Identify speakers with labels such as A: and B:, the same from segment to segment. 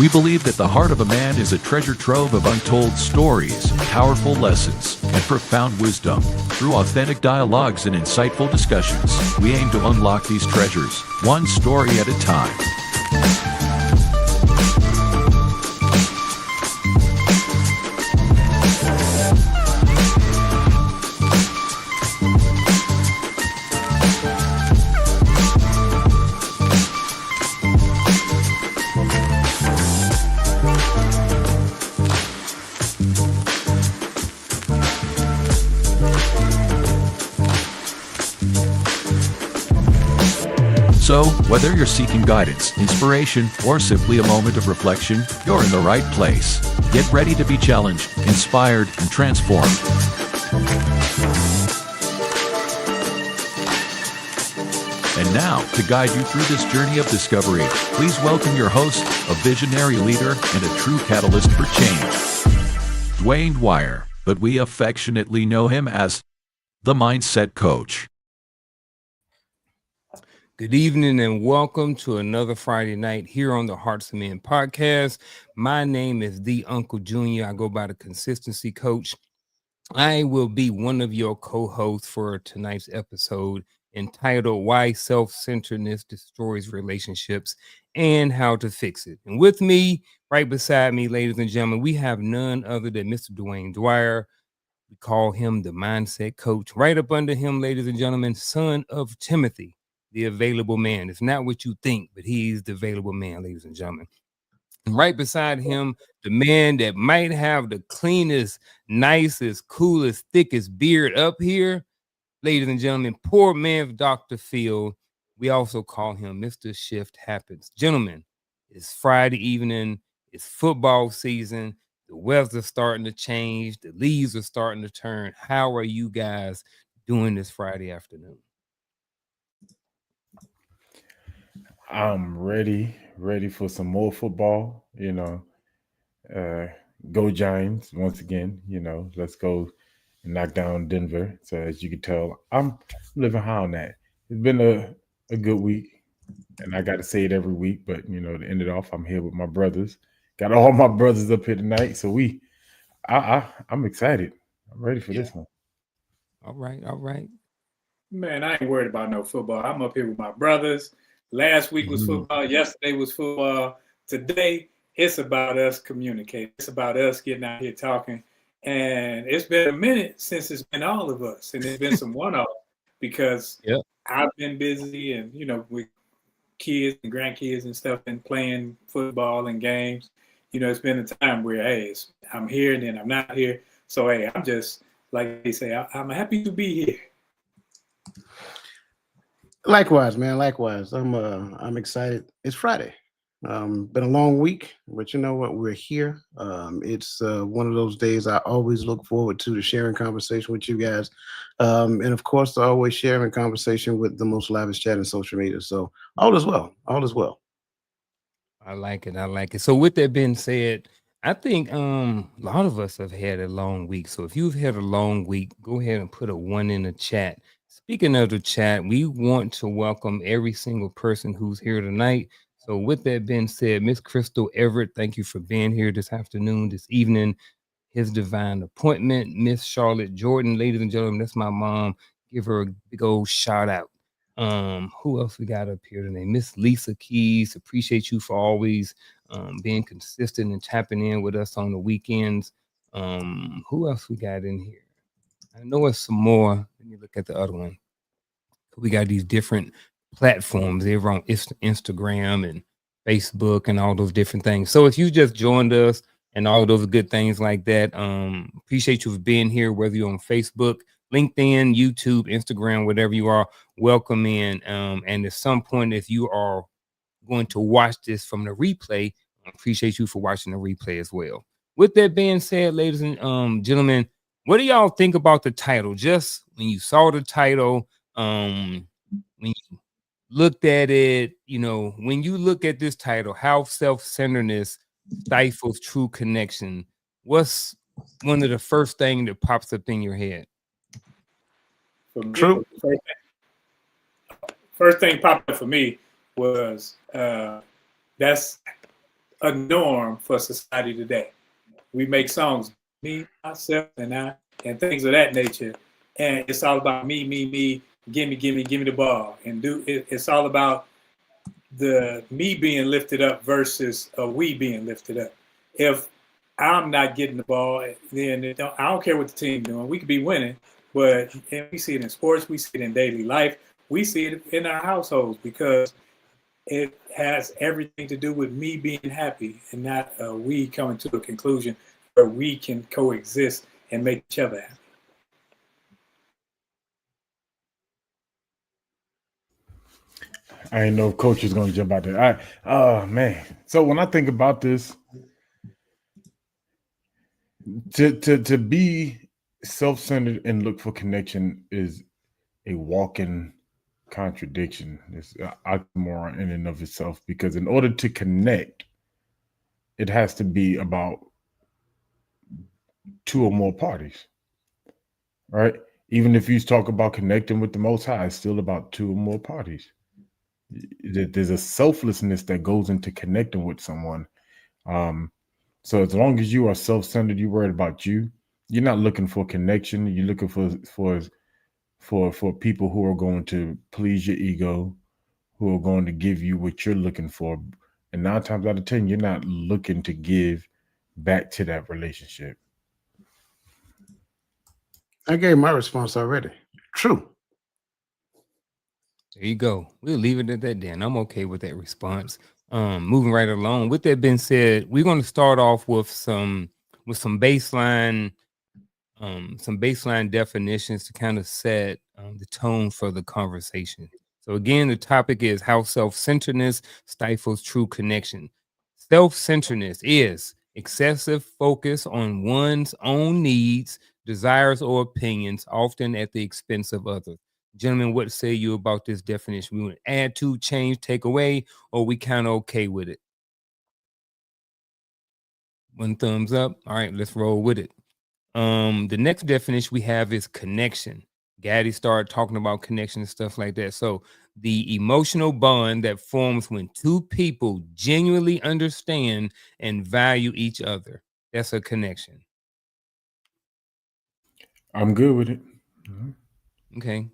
A: We believe that the heart of a man is a treasure trove of untold stories, powerful lessons, and profound wisdom. Through authentic dialogues and insightful discussions, we aim to unlock these treasures, one story at a time. So, whether you're seeking guidance, inspiration, or simply a moment of reflection, you're in the right place. Get ready to be challenged, inspired, and transformed. And now, to guide you through this journey of discovery, please welcome your host, a visionary leader and a true catalyst for change, Dwayne Dwyer, but we affectionately know him as the Mindset Coach.
B: Good evening and welcome to another Friday night here on the Hearts of Men podcast. My name is the Uncle Junior. I go by the Consistency Coach. I will be one of your co-hosts for tonight's episode entitled Why Self-Centeredness Destroys Relationships and How to Fix It. And with me, right beside me, ladies and gentlemen, we have none other than Mr. Dwayne Dwyer. We call him the Mindset Coach. Right up under him, ladies and gentlemen, son of Timothy, the available man. It's not what you think, but he's the available man, ladies and gentlemen. And right beside him, the man that might have the cleanest, nicest, coolest, thickest beard up here, ladies and gentlemen, poor man's Dr. Phil. We also call him Mr. Shift Happens. Gentlemen, it's Friday evening. It's football season. The weather's starting to change. The leaves are starting to turn. How are you guys doing this Friday afternoon?
C: I'm ready for some more football, go Giants once again, let's go and knock down Denver. So as you can tell, I'm living high on that. It's been a good week, and I got to say it every week, but to end it off, I'm here with my brothers. Got all my brothers up here tonight, so I'm excited. I'm ready for this one.
B: All right.
D: Man, I ain't worried about no football. I'm up here with my brothers. Last week was football. Yesterday was football. Today, it's about us communicating. It's about us getting out here talking. And it's been a minute since it's been all of us. And it's been some one-off because I've been busy and, with kids and grandkids and stuff and playing football and games. It's been a time where, hey, I'm here and then I'm not here. So, hey, I'm just, like they say, I'm happy to be here.
E: Likewise, man. Likewise. I'm excited. It's Friday. Been a long week, but you know what? We're here. It's one of those days I always look forward to sharing conversation with you guys. And of course, to always sharing conversation with the most lavish chat in social media. So all is well. All is well.
B: I like it. So with that being said, I think a lot of us have had a long week. So if you've had a long week, go ahead and put a 1 in the chat. Speaking of the chat, we want to welcome every single person who's here tonight. So with that being said, Miss Crystal Everett, thank you for being here this afternoon, this evening. His divine appointment, Miss Charlotte Jordan, ladies and gentlemen, that's my mom. Give her a big old shout out. Who else we got up here today? Miss Lisa Keys, appreciate you for always being consistent and tapping in with us on the weekends. Who else we got in here? I know it's some more. Let me look at the other one. We got these different platforms. They're on Instagram and Facebook and all those different things. So if you just joined us and all those good things like that, appreciate you for being here, whether you're on Facebook, LinkedIn, YouTube, Instagram, whatever you are, welcome in. And at some point, if you are going to watch this from the replay, I appreciate you for watching the replay as well. With that being said, ladies and gentlemen, what do y'all think about the title? Just when you saw the title, when you looked at it, when you look at this title, How Self-Centeredness Stifles True Connection, what's one of the first things that pops up in your head?
E: True.
D: First thing popped up for me was that's a norm for society today. We make songs, me, myself, and I, and things of that nature. And it's all about me, give me the ball. And it's all about the me being lifted up versus we being lifted up. If I'm not getting the ball, then I don't care what the team doing. We could be winning, but and we see it in sports, we see it in daily life, we see it in our households because it has everything to do with me being happy and not we coming to a conclusion where we can coexist and make each other happy.
C: I didn't know if Coach was going to jump out there. Oh man. So when I think about this, to be self-centered and look for connection is a walking contradiction. It's an oxymoron in and of itself, because in order to connect, it has to be about two or more parties, right? Even if you talk about connecting with the Most High, it's still about two or more parties. There's a selflessness that goes into connecting with someone. So as long as you are self-centered, you're worried about you. You're not looking for connection. You're looking for people who are going to please your ego, who are going to give you what you're looking for. And 9 times out of 10, you're not looking to give back to that relationship.
E: I gave my response already. True.
B: There you go. We'll leave it at that then. I'm okay with that response. Moving right along. With that being said, we're going to start off with some baseline definitions to kind of set the tone for the conversation. So again, the topic is how self-centeredness stifles true connection. Self-centeredness is excessive focus on one's own needs, desires, or opinions, often at the expense of others. Gentlemen, what say you about this definition? We want to add to, change, take away, or we kind of okay with it? One thumbs up. All right, let's roll with it. The next definition we have is connection. Gaddy started talking about connection and stuff like that. So the emotional bond that forms when two people genuinely understand and value each other. That's a connection.
C: I'm good with it. Mm-hmm.
B: Okay.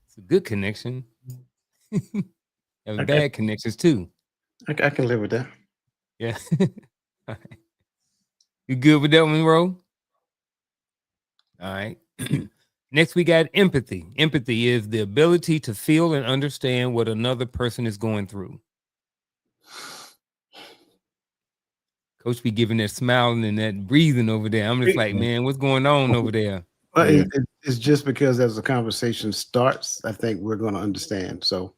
B: It's a good connection. Have bad connections too.
E: I can live with that.
B: Yeah. All right. You good with that one, Ro? All right. Next, we got empathy. Empathy is the ability to feel and understand what another person is going through. Coach be giving that smiling and that breathing over there. I'm just like, man, what's going on over there?
E: But it's just because as the conversation starts, I think we're going to understand. So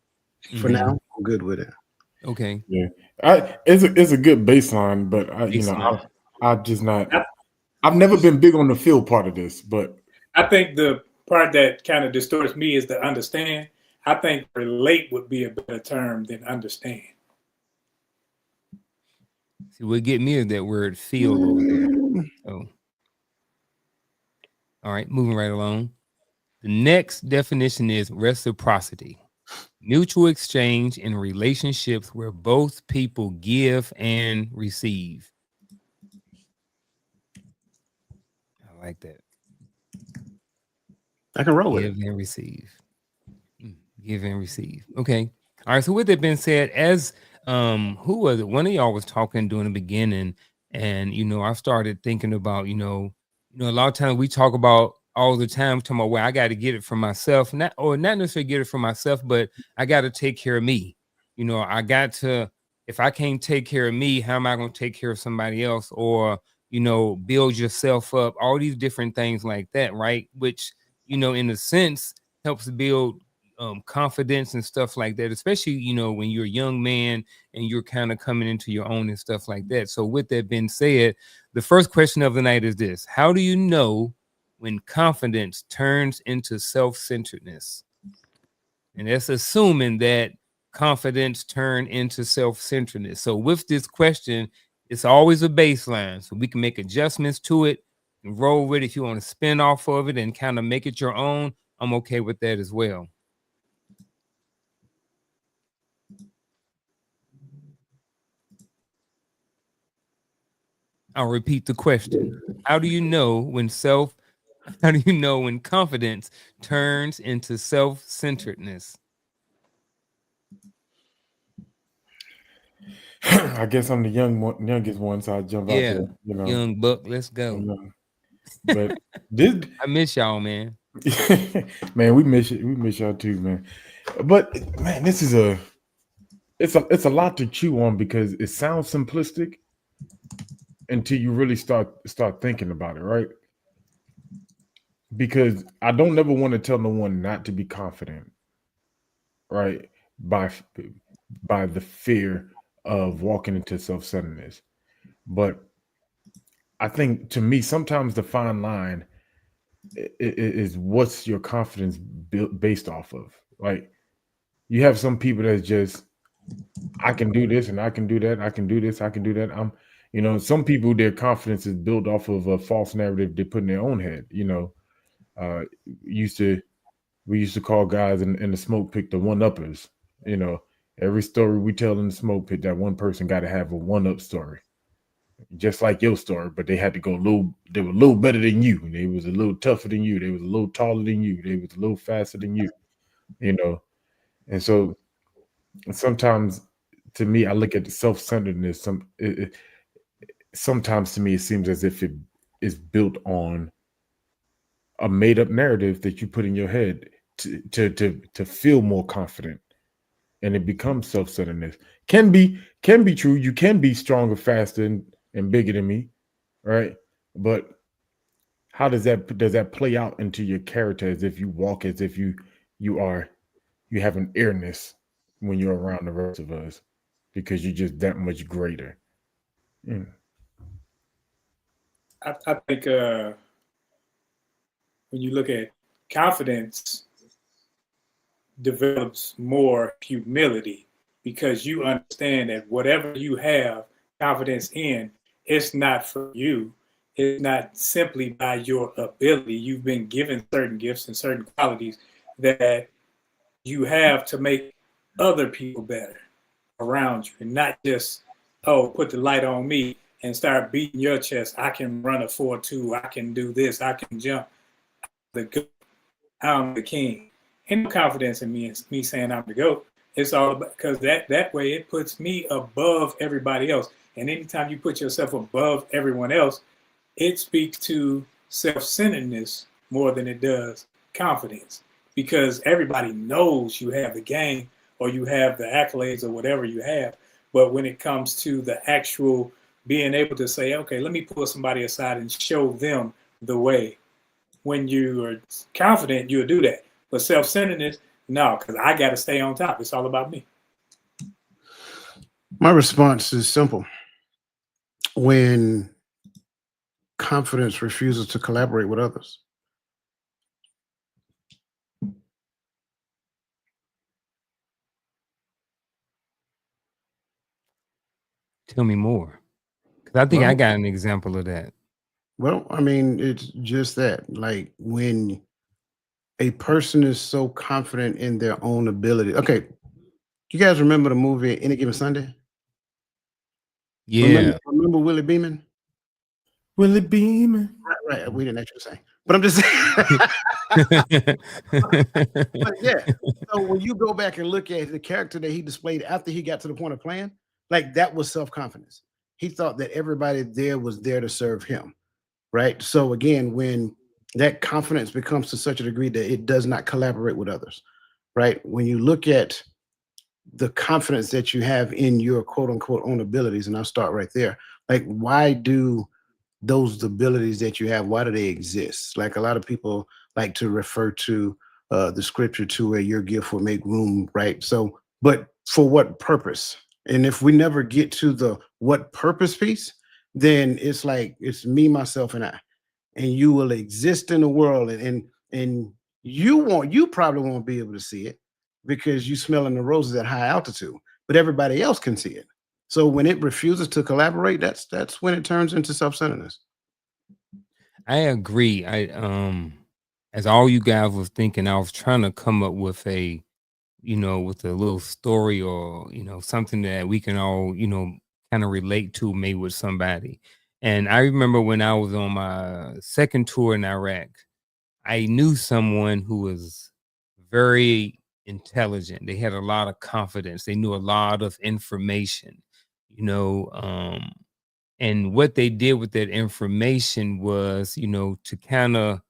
E: for now, I'm good with it.
B: Okay.
C: Yeah, it's a good baseline, but I've never been big on the feel part of this. But
D: I think the part that kind of distorts me is the understand. I think relate would be a better term than understand.
B: See, what get me is that word feel over there. Oh. All right, moving right along. The next definition is reciprocity. Mutual exchange in relationships where both people give and receive. I like that.
E: I can roll with it.
B: Give and receive. Give and receive. Okay. All right. So with that being said, as who was it? One of y'all was talking during the beginning, and I started thinking about, a lot of times we talk about all the time talking about where I got to get it from myself, not necessarily get it from myself, but I got to take care of me. I got to, if I can't take care of me, how am I going to take care of somebody else? Or, build yourself up, all these different things like that, right? Which, in a sense, helps build confidence and stuff like that, especially, when you're a young man and you're kind of coming into your own and stuff like that. So with that being said, the first question of the night is this: how do you know when confidence turns into self-centeredness? And that's assuming that confidence turn into self-centeredness. So with this question, it's always a baseline. So we can make adjustments to it and roll with it. If you want to spin off of it and kind of make it your own, I'm okay with that as well. I'll repeat the question. How do you know when confidence turns into self-centeredness?
C: I guess I'm the youngest one, so I jump out
B: Yeah,
C: there. You know,
B: young buck, let's
C: I'm
B: go.
C: young. But this,
B: I miss y'all, man.
C: man, we miss you. We miss y'all too, man. But man, this is it's a lot to chew on because it sounds simplistic until you really start thinking about it, right? Because I don't never want to tell no one not to be confident, right? By by the fear of walking into self-centeredness. But I think to me, sometimes the fine line is what's your confidence built based off of. Like you have some people that's just I can do this and I can do that. I can do this. I can do that. Some people their confidence is built off of a false narrative they put in their own head. Uh, used to we used to call guys in the smoke pit the one uppers. You know, every story we tell in the smoke pit, that one person got to have a one up story, just like your story. But they had to go a little. They were a little better than you. They was a little tougher than you. They was a little taller than you. They was a little faster than you. You know, and so sometimes to me, I look at the self centeredness. Sometimes to me, it seems as if it is built on a made up narrative that you put in your head to feel more confident, and it becomes self-centeredness. Can be true. You can be stronger, faster, and bigger than me, right? But how does that play out into your character as if you walk as if you have an airness when you're around the rest of us because you're just that much greater. Mm.
D: I think when you look at confidence, develops more humility because you understand that whatever you have confidence in, it's not for you. It's not simply by your ability. You've been given certain gifts and certain qualities that you have to make other people better around you, and not just, oh, put the light on me and start beating your chest. I can run a 4.2. I can do this. I can jump. I'm the king. Ain't no confidence in me saying I'm the GOAT. It's all about, because that way it puts me above everybody else. And anytime you put yourself above everyone else, it speaks to self-centeredness more than it does confidence. Because everybody knows you have the game or you have the accolades or whatever you have. But when it comes to the actual being able to say, okay, let me pull somebody aside and show them the way. When you are confident, you'll do that. But self-centeredness, no, because I got to stay on top. It's all about me.
E: My response is simple. When confidence refuses to collaborate with others.
B: Tell me more. Because I think I
E: Well,
B: got an example of that.
E: well, I mean, it's just that. Like when a person is so confident in their own ability. Okay, you guys remember the movie Any Given Sunday?
B: Yeah.
E: Remember Willie Beeman?
C: Willie Beeman.
E: Right. We didn't actually say, but I'm just saying. But yeah. So when you go back and look at the character that he displayed after he got to the point of playing, like that was self-confidence. He thought that everybody there was there to serve him. Right. So again, when that confidence becomes to such a degree that it does not collaborate with others, right? When you look at the confidence that you have in your quote unquote own abilities, and I'll start right there. Like, why do those abilities that you have, why do they exist? Like a lot of people like to refer to the scripture to where your gift will make room, right? So, but for what purpose? And if we never get to the what purpose piece, then it's like it's me, myself, and I. And you will exist in the world, and you probably won't be able to see it because you smelling the roses at high altitude, but everybody else can see it. So when it refuses to collaborate, that's when it turns into self-centeredness.
B: I agree. As all you guys was thinking, I was trying to come up with with a little story or, something that we can all, kind of relate to maybe with somebody. And I remember when I was on my second tour in Iraq, I knew someone who was very intelligent. They had a lot of confidence. They knew a lot of information, you know. And what they did with that information was, to kind of,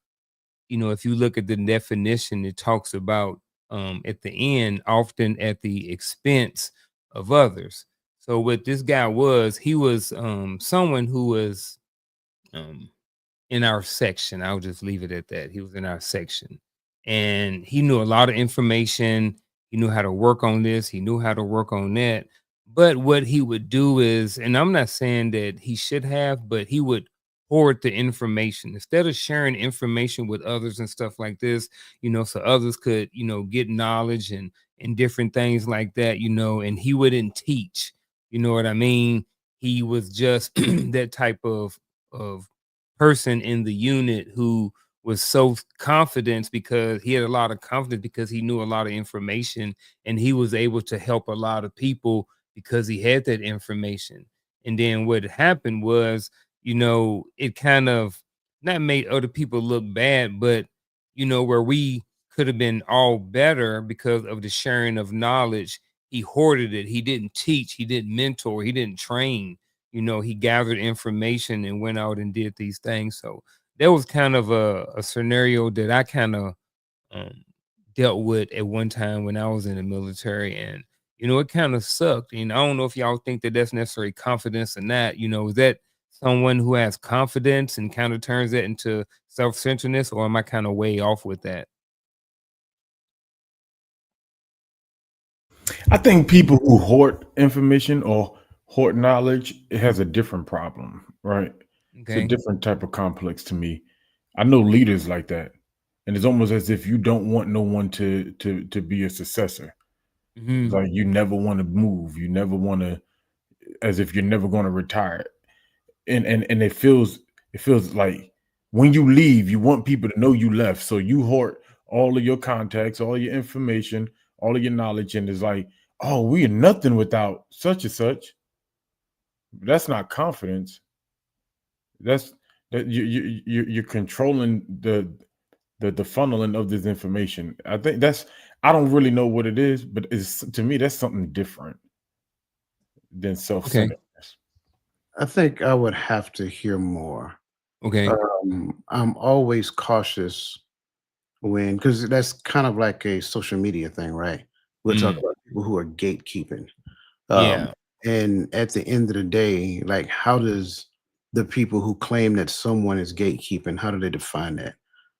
B: if you look at the definition, it talks about at the end, often at the expense of others. So what this guy was, he was someone who was um, in our section. I'll just leave it at that. He was in our section and he knew a lot of information. He knew how to work on this. He knew how to work on that. But what he would do is, and I'm not saying that he should have, but he would hoard the information instead of sharing information with others and stuff like this, so others could, get knowledge and different things like that, and he wouldn't teach, you know what I mean? He was just that type of person in the unit who was so confident because he had a lot of confidence because he knew a lot of information and he was able to help a lot of people because he had that information. And then what happened was, it kind of not made other people look bad, but where we could have been all better because of the sharing of knowledge, he hoarded it. He didn't teach, he didn't mentor, he didn't train. He gathered information and went out and did these things. So that was kind of a scenario that I kind of um, dealt with at one time when I was in the military. And, it kind of sucked. And I don't know if y'all think that that's necessarily confidence or not. Is that someone who has confidence and kind of turns that into self-centeredness, or am I kind of way off with that?
C: I think people who hoard information or hoard knowledge, it has a different problem, right? It's a
B: Okay.
C: different type of complex to me. I know leaders like that, and it's almost as if you don't want no one to be a successor.
B: Hmm.
C: Like you never want to move, you never want to, as if you're never going to retire. And it feels like when you leave, you want people to know you left, so you hoard all of your contacts, all your information, all of your knowledge, and it's like, oh, we are nothing without such and such. That's not confidence. That's that you're controlling the funneling of this information. I think that's, I don't really know what it is, but it's, to me, that's something different than
B: Okay.
C: self-centeredness.
E: I think I would have to hear more.
B: Okay.
E: I'm always cautious when, because that's kind of like a social media thing, right? We'll talk
B: Mm.
E: about people who are gatekeeping. Um,
B: Yeah.
E: and at the end of the day, like, how does the people who claim that someone is gatekeeping, how do they define that?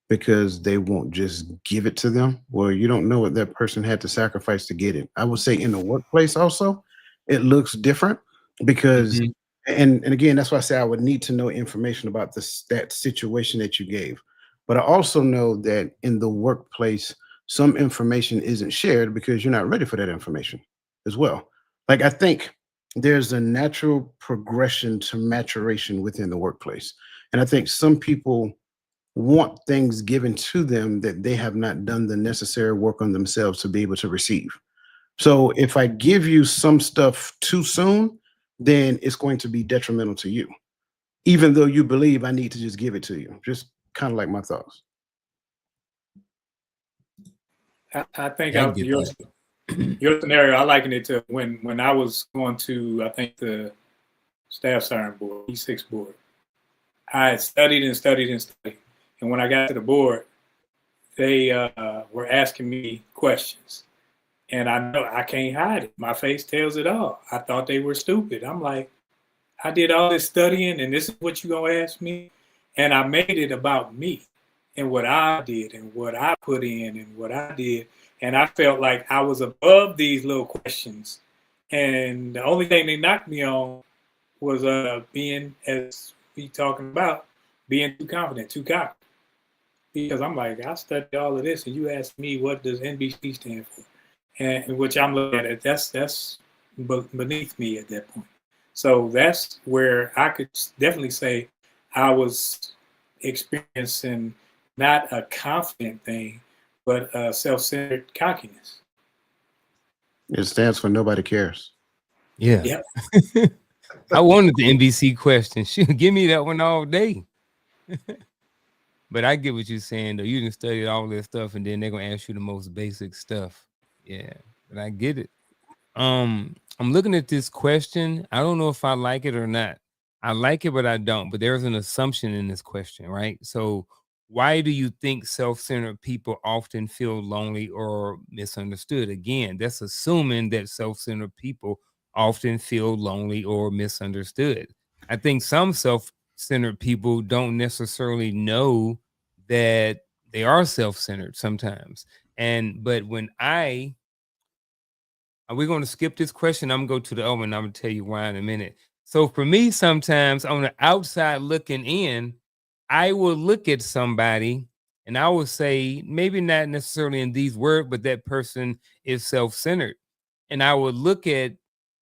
E: Because they won't just give it to them. Well, you don't know what that person had to sacrifice to get it. I would say in the workplace also, it looks different because,
B: Mhm.
E: and again, that's why I say I would need to know information about this, that situation that you gave. But I also know that in the workplace, some information isn't shared because you're not ready for that information as well. Like, I think there's a natural progression to maturation within the workplace. And I think some people want things given to them that they have not done the necessary work on themselves to be able to receive. So if I give you some stuff too soon, then it's going to be detrimental to you, even though you believe I need to just give it to you. Just kind of like my thoughts.
D: I think
B: Yeah, I get that.
D: your scenario, I liken it to when I was going to, I think, the staff sergeant board, E6 board. I had studied and studied and studied. And when I got to the board, they were asking me questions. And I know I can't hide it. My face tells it all. I thought they were stupid. I'm like, I did all this studying, and this is what you gonna ask me? And I made it about me and what I did and what I put in and what I did. And I felt like I was above these little questions. And the only thing they knocked me on was being, as we talking about, being too confident, too cocky. Because I'm like, I studied all of this, and you asked me what does NBC stand for, and which I'm looking at it. That's beneath me at that point. So that's where I could definitely say I was experiencing not a confident thing, but a self-centered cockiness.
E: It stands for nobody cares.
B: Yeah.
D: Yep.
B: I wanted the NBC question. Shoot, give me that one all day. But I get what you're saying, though. You didn't study all this stuff, and then they're gonna ask you the most basic stuff. Yeah, but I get it. I'm looking at this question. I don't know if I like it or not. I like it, but I don't. But there's an assumption in this question, right? So, why do you think self-centered people often feel lonely or misunderstood? Again, that's assuming that self-centered people often feel lonely or misunderstood. I think some self-centered people don't necessarily know that they are self-centered sometimes. And but when we're going to skip this question. I'm going to go to the other one. I'm going to tell you why in a minute. So for me, sometimes on the outside looking in, I will look at somebody and I will say, maybe not necessarily in these words, but that person is self-centered. And I would look at,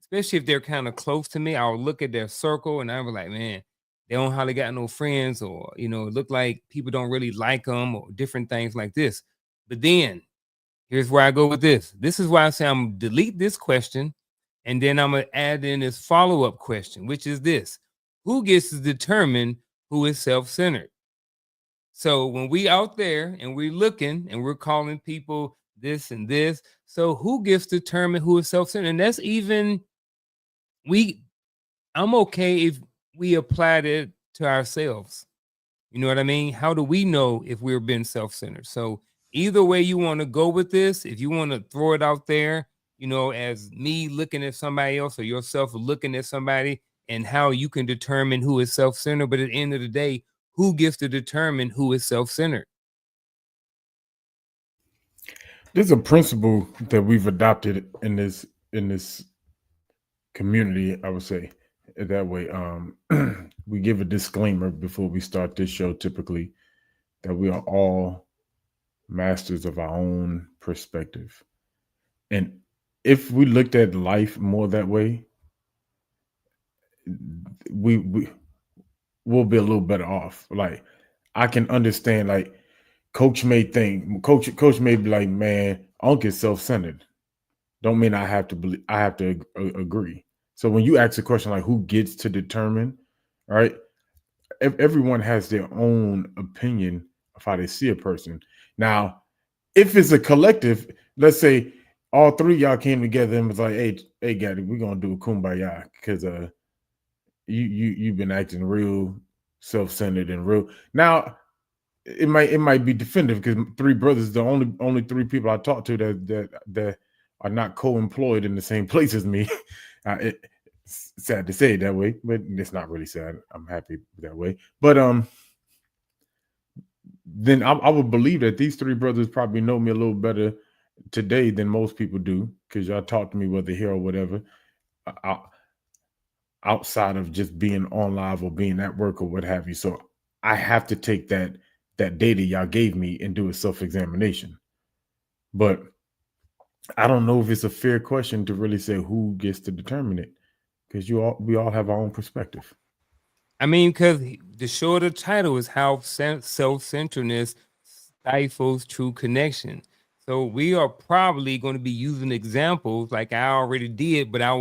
B: especially if they're kind of close to me, I'll look at their circle and I'm like, man, they don't hardly got no friends, or, it look like people don't really like them, or different things like this. But then here's where I go with this. This is why I say I'm gonna delete this question, and then I'm gonna add in this follow-up question, which is this: who gets to determine who is self-centered? So when we out there and we're looking and we're calling people this and this, so who gets to determine who is self-centered? And that's even I'm okay if we applied it to ourselves. You know what I mean? How do we know if we're being self-centered? So either way you want to go with this, if you want to throw it out there, as me looking at somebody else or yourself looking at somebody, and how you can determine who is self-centered. But at the end of the day, who gets to determine who is self-centered?
C: There's a principle that we've adopted in this community, I would say it that way. We give a disclaimer before we start this show, typically, that we are all masters of our own perspective. And if we looked at life more that way, we'll be a little better off. Like, I can understand, like, coach may be like, man, Unc is self-centered. Don't mean I have to agree. So when you ask a question like who gets to determine, all right, everyone has their own opinion of how they see a person. Now, if it's a collective, let's say all three of y'all came together and was like, hey, Gaddy, we're gonna do a kumbaya because you've been acting real self-centered and real. Now, it might be definitive because three brothers, the only three people I talk to that are not co-employed in the same place as me. It's sad to say it that way, but it's not really sad. I'm happy that way. But then I would believe that these three brothers probably know me a little better today than most people do, because y'all talk to me whether here or whatever, outside of just being on live or being at work or what have you. So I have to take that data y'all gave me and do a self-examination. But I don't know if it's a fair question to really say who gets to determine it, because we all have our own perspective.
B: I mean, because the shorter title is how self-centeredness stifles true connection. So we are probably going to be using examples like I already did, but I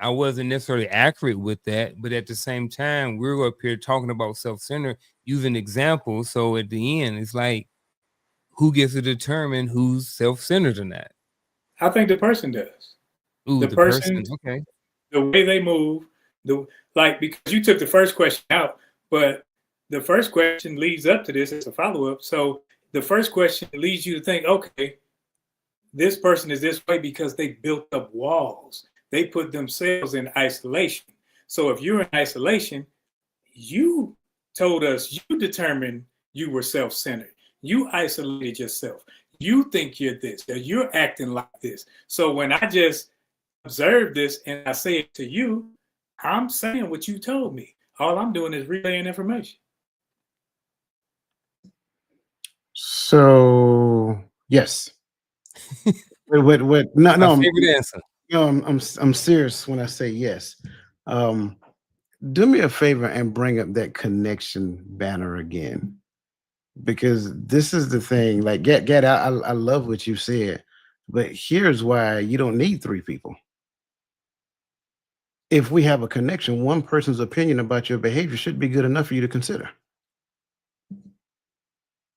B: wasn't necessarily accurate with that. But at the same time, we're up here talking about self-centered using examples. So at the end, it's like, who gets to determine who's self-centered or not?
D: I think the person does.
B: Ooh,
D: the person,
B: okay.
D: The way they move, because you took the first question out, but the first question leads up to this as a follow-up. So the first question leads you to think, okay, this person is this way because they built up walls. They put themselves in isolation. So if you're in isolation, you told us you determined you were self-centered. You isolated yourself. You think you're this, that you're acting like this. So when I just observe this and I say it to you, I'm saying what you told me. All I'm doing is relaying information.
E: So yes. What? No.
B: My favorite answer.
E: No, I'm serious when I say yes. Do me a favor and bring up that connection banner again, because this is the thing. Like, get out. I love what you said, but here's why you don't need three people. If we have a connection, one person's opinion about your behavior should be good enough for you to consider.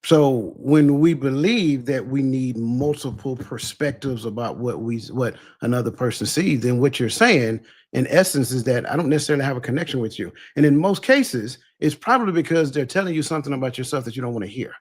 E: So when we believe that we need multiple perspectives about what another person sees, then what you're saying in essence is that I don't necessarily have a connection with you. And in most cases, it's probably because they're telling you something about yourself that you don't want to hear.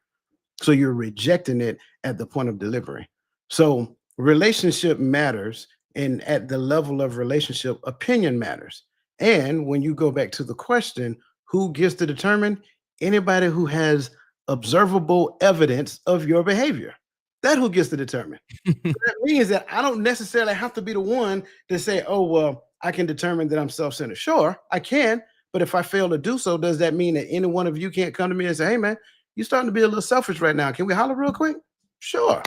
E: So you're rejecting it at the point of delivery. So relationship matters, and at the level of relationship, opinion matters. And when you go back to the question, who gets to determine? Anybody who has observable evidence of your behavior. That who gets to determine. So that means that I don't necessarily have to be the one to say, oh, well, I can determine that I'm self-centered. Sure, I can. But if I fail to do so, does that mean that any one of you can't come to me and say, hey, man, you're starting to be a little selfish right now. Can we holler real quick? Sure.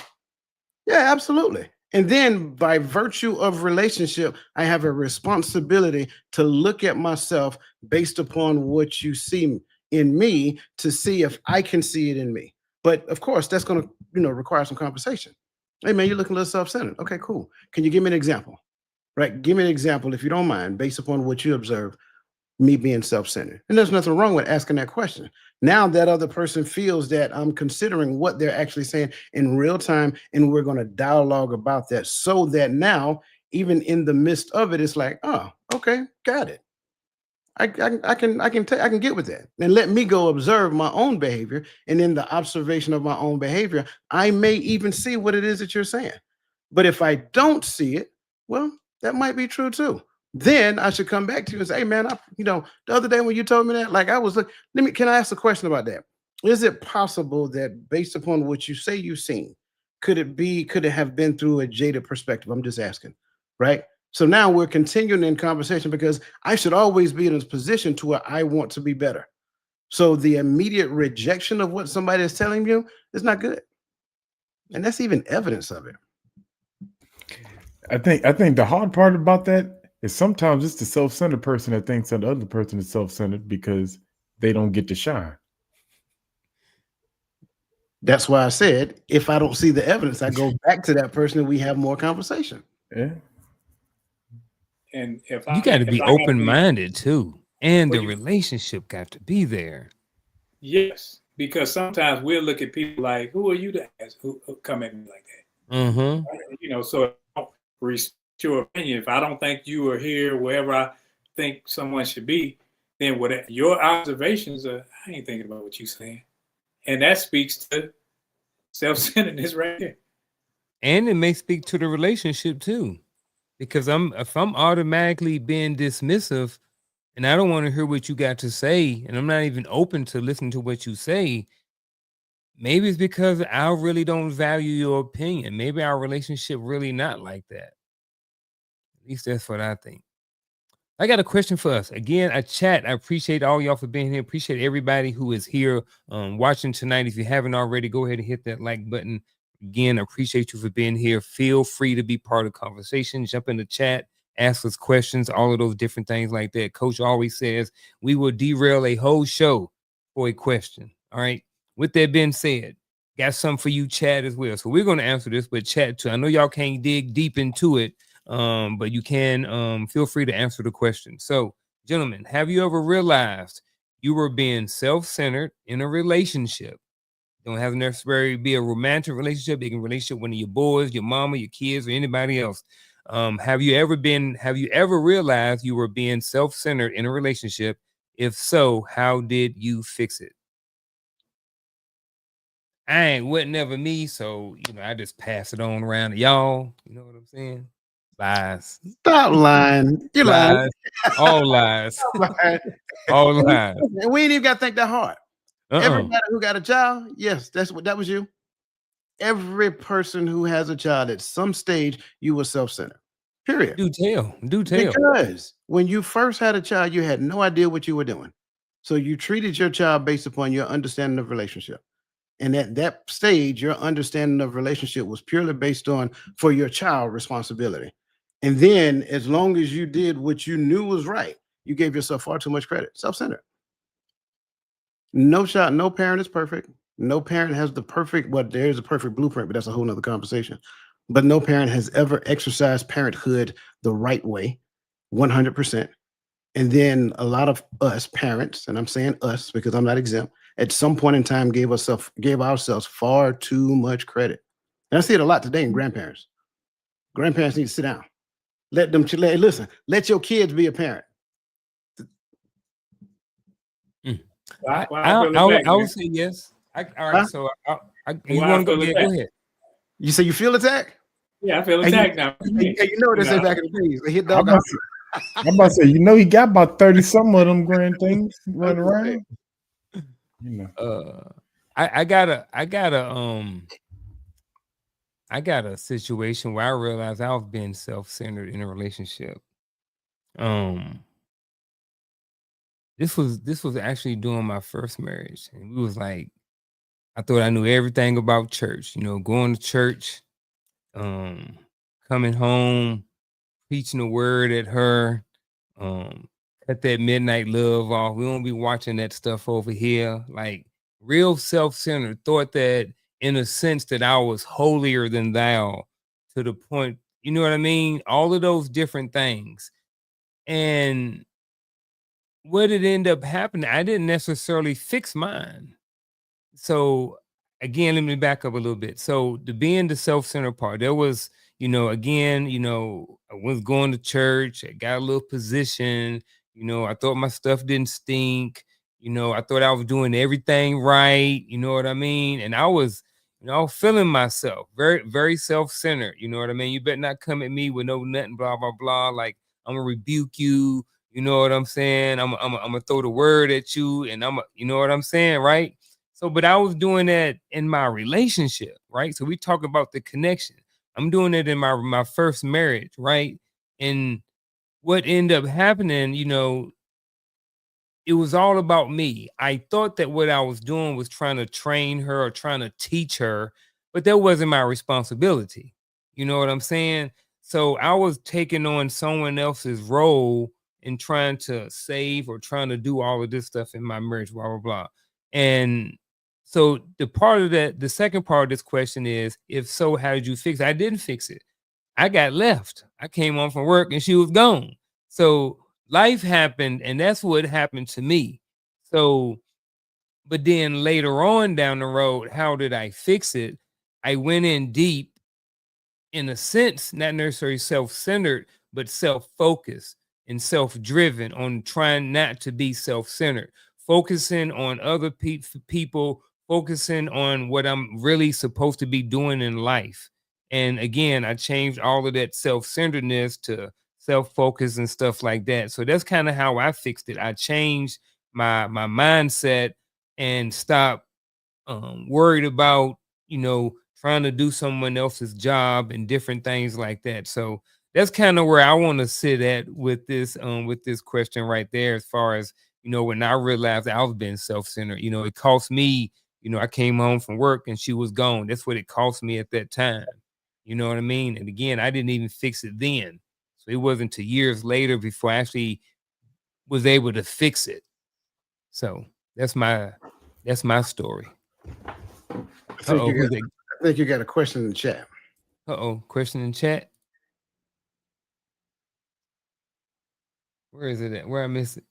E: Yeah, absolutely. And then by virtue of relationship, I have a responsibility to look at myself based upon what you see in me to see if I can see it in me. But of course, that's going to, require some conversation. Hey, man, you're looking a little self-centered. Okay, cool. Can you give me an example? Right? Give me an example, if you don't mind, based upon what you observe, me being self-centered. And there's nothing wrong with asking that question. Now that other person feels that I'm considering what they're actually saying in real time, and we're going to dialogue about that so that now, even in the midst of it, it's like, oh, okay, got it. I can get with that, and let me go observe my own behavior. And in the observation of my own behavior, I may even see what it is that you're saying. But if I don't see it, well, that might be true too. Then I should come back to you and say, hey man, the other day when you told me that, like I was like, can I ask a question about that? Is it possible that based upon what you say you've seen, could it have been through a jaded perspective? I'm just asking, right? So now we're continuing in conversation because I should always be in a position to where I want to be better. So the immediate rejection of what somebody is telling you is not good. And that's even evidence of it.
C: I think the hard part about that is sometimes it's the self-centered person that thinks that the other person is self-centered because they don't get to shine.
E: That's why I said, if I don't see the evidence, I go back to that person and we have more conversation.
C: Yeah.
D: And if
B: You got to be open-minded too, and the relationship got to be there.
D: Yes, because sometimes we'll look at people like, "Who are you to ask? Who come at me like that?"
B: Mm-hmm.
D: So I don't respect your opinion. If I don't think you are here, wherever I think someone should be, then what your observations are, I ain't thinking about what you're saying, and that speaks to self-centeredness right here.
B: And it may speak to the relationship too. Because if I'm automatically being dismissive and I don't want to hear what you got to say, and I'm not even open to listening to what you say, maybe it's because I really don't value your opinion. Maybe our relationship really not like that. At least that's what I think. I got a question for us. Again, I appreciate all y'all for being here. Appreciate everybody who is here watching tonight. If you haven't already, go ahead and hit that like button. Again, I appreciate you for being here. Feel free to be part of the conversation. Jump in the chat, ask us questions, all of those different things like that. Coach always says we will derail a whole show for a question. All right. With that being said, got something for you, chat, as well. So we're going to answer this, but chat too. I know y'all can't dig deep into it, but you can feel free to answer the question. So, gentlemen, have you ever realized you were being self-centered in a relationship? Don't have to necessarily be a romantic relationship. It can relationship with one of your boys, your mama, your kids, or anybody else. Have you ever realized you were being self-centered in a relationship? If so, how did you fix it? Wasn't never me, so I just pass it on around to y'all. You know what I'm saying? Lies.
E: Stop lying. You're lying.
B: All lies. All lies.
E: And we ain't even got to think that hard. Everybody who got a child, yes, that was you. Every person who has a child at some stage, you were self-centered. Period.
B: Do tell.
E: Because when you first had a child, you had no idea what you were doing. So you treated your child based upon your understanding of relationship. And at that stage, your understanding of relationship was purely based on for your child responsibility. And then as long as you did what you knew was right, you gave yourself far too much credit. Self-centered. No parent is perfect. No parent has the perfect, there's a perfect blueprint, but that's a whole nother conversation. But no parent has ever exercised parenthood the right way. 100%. And then a lot of us parents, and I'm saying us because I'm not exempt, at some point in time gave ourselves far too much credit. And I see it a lot today in grandparents. Grandparents need to sit down. Let them listen. Let your kids be a parent.
B: I would say yes. All right.
E: Huh?
B: So you want to go? Yeah, go ahead.
E: You say you feel attacked?
D: Yeah, I feel attacked now.
E: Hey, you know what they say back in the days? They hit dog.
C: I'm about to say, he got about 30 some of them grand things running around.
B: I got a situation where I realized I was being self-centered in a relationship. This was actually during my first marriage, and we was like, I thought I knew everything about church, going to church, coming home, preaching the word at her, cut that midnight love off. We won't be watching that stuff over here. Like real self-centered, thought that in a sense that I was holier than thou, to the point, you know what I mean? All of those different things. And what did end up happening? I didn't necessarily fix mine. So again, let me back up a little bit. So being the self-centered part, there was, again, I was going to church, I got a little position, I thought my stuff didn't stink, I thought I was doing everything right, you know what I mean? And I was, feeling myself very, very self-centered, you know what I mean? You better not come at me with no nothing, blah, blah, blah. Like, I'm gonna rebuke you, you know what I'm saying? I'm gonna throw the word at you, and you know what I'm saying, right? So, but I was doing that in my relationship, right? So we talk about the connection. I'm doing it in my first marriage, right? And what ended up happening, it was all about me. I thought that what I was doing was trying to train her or trying to teach her, but that wasn't my responsibility. You know what I'm saying? So I was taking on someone else's role and trying to save or trying to do all of this stuff in my marriage, blah, blah, blah. And so the second part of this question is, if so, how did you fix it? I didn't fix it. I got left. I came home from work and she was gone. So life happened, and that's what happened to me. So, but then later on down the road, how did I fix it? I went in deep, in a sense, not necessarily self-centered, but self-focused and self-driven, on trying not to be self-centered, focusing on other people, focusing on what I'm really supposed to be doing in life. And again, I changed all of that self-centeredness to self-focus and stuff like that. So that's kind of how I fixed it. I changed my mindset and stopped worried about, trying to do someone else's job and different things like that. So that's kind of where I want to sit at with this question right there, as far as, when I realized I was being self-centered. It cost me, I came home from work and she was gone. That's what it cost me at that time. You know what I mean? And again, I didn't even fix it then. So it wasn't until years later before I actually was able to fix it. So that's my story.
E: I think you got a question in the chat.
B: Question in chat. Where is it at? Where I miss it?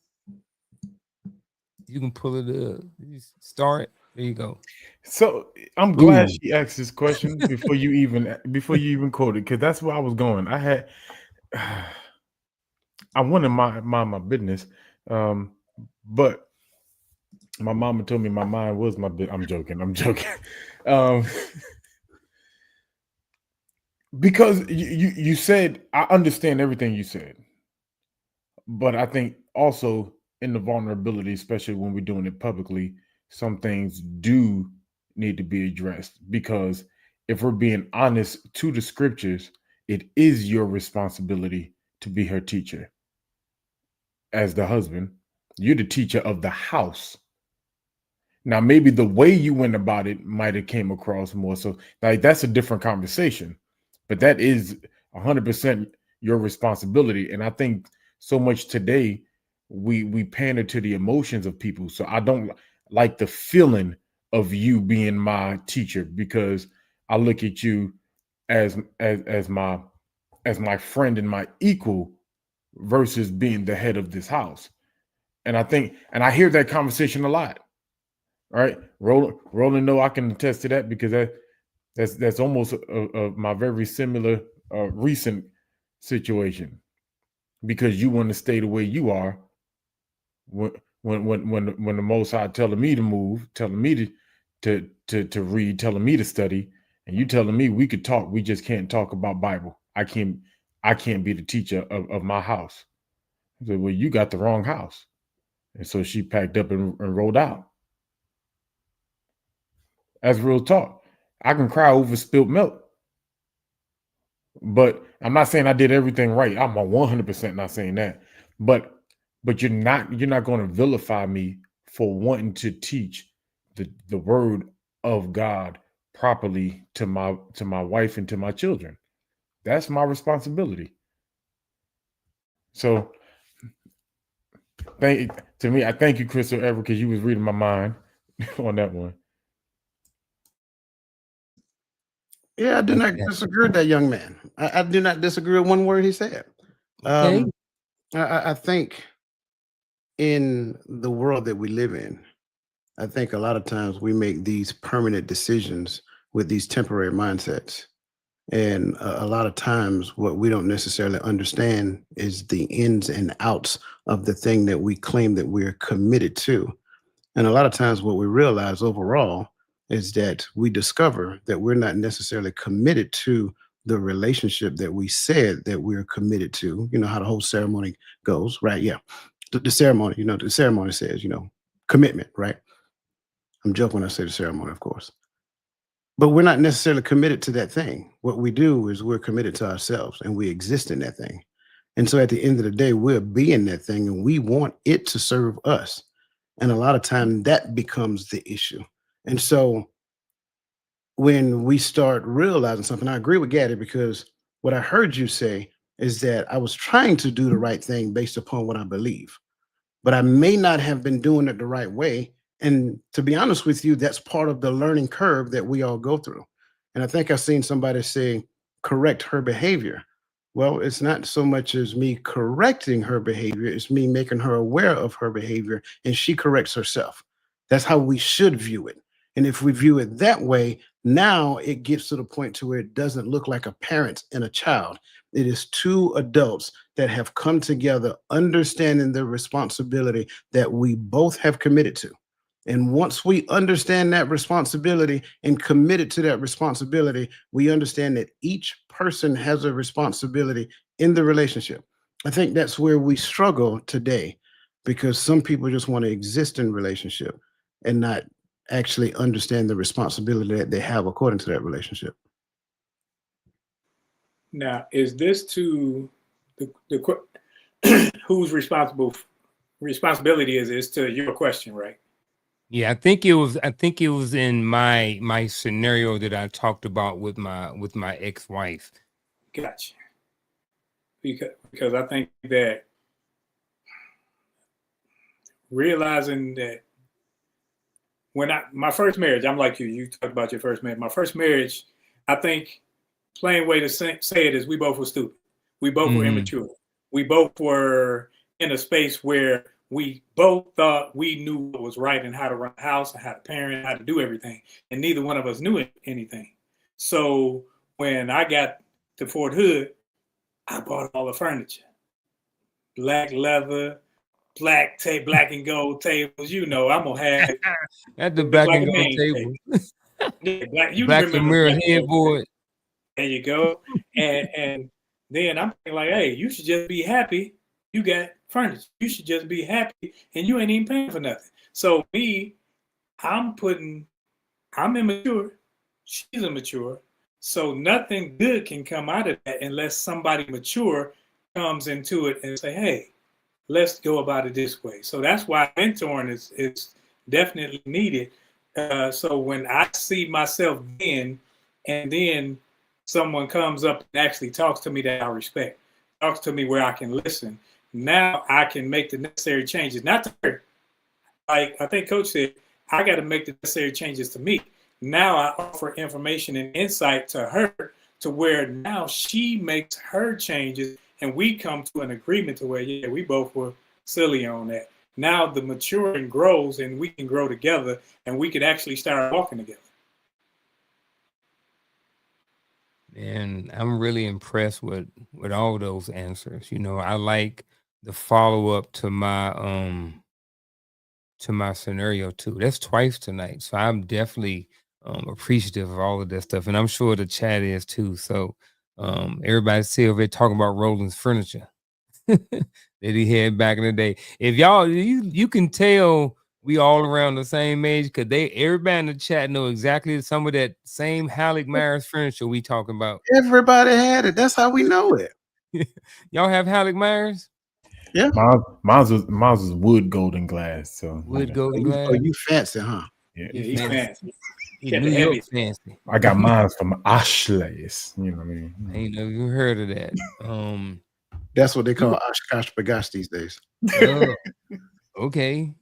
B: You can pull it up. You start. There you go.
C: So I'm glad she asked this question before you even quoted, because that's where I was going. I wanted to mind my business, but my mama told me my mind was my business. I'm joking. Because you said, I understand everything you said, but I think also in the vulnerability, especially when we're doing it publicly, some things do need to be addressed, because if we're being honest to the scriptures, it is your responsibility to be her teacher. As the husband, you're the teacher of the house. Now, maybe the way you went about it might have came across more so, like, that's a different conversation, but that is 100% your responsibility. And I think so much today we pander to the emotions of people. So I don't like the feeling of you being my teacher, because I look at you as my friend and my equal, versus being the head of this house. And I hear that conversation a lot. All right, Roland, no, I can attest to that because that's almost my very similar recent situation. Because you want to stay the way you are when the Most High telling me to move, telling me to read, telling me to study, and you telling me we could talk, we just can't talk about Bible. I can't be the teacher of my house. I said, well, you got the wrong house. And so she packed up and rolled out. That's real talk. I can cry over spilt milk. But I'm not saying I did everything right. I'm 100% not saying that. But you're not going to vilify me for wanting to teach the word of God properly to my wife and to my children. That's my responsibility. So I thank you, Crystal Ever, because you was reading my mind on that one.
E: Yeah, I do not disagree with that young man. I do not disagree with one word he said.
B: Okay.
E: I think in the world that we live in, I think a lot of times we make these permanent decisions with these temporary mindsets. And a lot of times what we don't necessarily understand is the ins and outs of the thing that we claim that we're committed to. And a lot of times what we realize overall is that we discover that we're not necessarily committed to the relationship that we said that we're committed to. You know how the whole ceremony goes, right? Yeah. The ceremony, the ceremony says, commitment, right? I'm joking when I say the ceremony, of course. But we're not necessarily committed to that thing. What we do is we're committed to ourselves and we exist in that thing. And so at the end of the day, we're being that thing and we want it to serve us. And a lot of time that becomes the issue. And so when we start realizing something, I agree with Gaddy because what I heard you say is that I was trying to do the right thing based upon what I believe, but I may not have been doing it the right way. And to be honest with you, that's part of the learning curve that we all go through. And I think I've seen somebody say, correct her behavior. Well, it's not so much as me correcting her behavior, it's me making her aware of her behavior and she corrects herself. That's how we should view it. And if we view it that way, now it gets to the point to where it doesn't look like a parent and a child. It is two adults that have come together, understanding the responsibility that we both have committed to. And once we understand that responsibility and committed to that responsibility, we understand that each person has a responsibility in the relationship. I think that's where we struggle today because some people just want to exist in relationship and not actually understand the responsibility that they have according to that relationship.
D: Now, is this to the whose responsibility is this to your question, right?
B: Yeah, I think it was in my scenario that I talked about with my ex-wife.
D: Gotcha. Because I think that realizing that my first marriage, I'm like you talked about your first marriage. My first marriage, I think plain way to say it is we both were stupid. We both were immature. We both were in a space where we both thought we knew what was right and how to run a house and how to parent, how to do everything. And neither one of us knew anything. So when I got to Fort Hood, I bought all the furniture. Black leather, black and gold tables. I'm gonna have
B: at the black
D: like
B: and gold table. Black mirror headboard.
D: There you go. and then I'm thinking like, hey, you should just be happy. You got furniture. You should just be happy, and you ain't even paying for nothing. So I'm immature. She's immature. So nothing good can come out of that unless somebody mature comes into it and say, hey, let's go about it this way. So that's why mentoring is definitely needed. So when I see myself and then someone comes up and actually talks to me that I respect, talks to me where I can listen, now I can make the necessary changes. Not to her. Like I think Coach said, I got to make the necessary changes to me. Now I offer information and insight to her to where now she makes her changes and we come to an agreement to where, yeah, we both were silly on that. Now the maturing grows and we can grow together and we can actually start walking together.
B: And I'm really impressed with all those answers. You know, I like the follow-up to my scenario too. That's twice tonight. So I'm definitely appreciative of all of that stuff. And I'm sure the chat is too. So everybody's still over there talking about Roland's furniture that he had back in the day. If y'all you can tell we all around the same age because everybody in the chat know exactly some of that same Halleck Myers furniture we talking about.
E: Everybody had it. That's how we know it.
B: Y'all have Halleck Myers?
E: Yeah.
C: Mine's was wood golden glass. So
B: Wood golden
E: Oh,
B: glass?
E: you fancy, huh?
D: Yeah, he's fancy.
B: He
D: Got
B: New
D: the
B: York
D: heavy.
B: fancy.
C: I got mine from Ashley's. You know what I mean?
B: I ain't never heard of that.
E: That's what they call Oshkosh Bagash these days.
B: Oh, okay.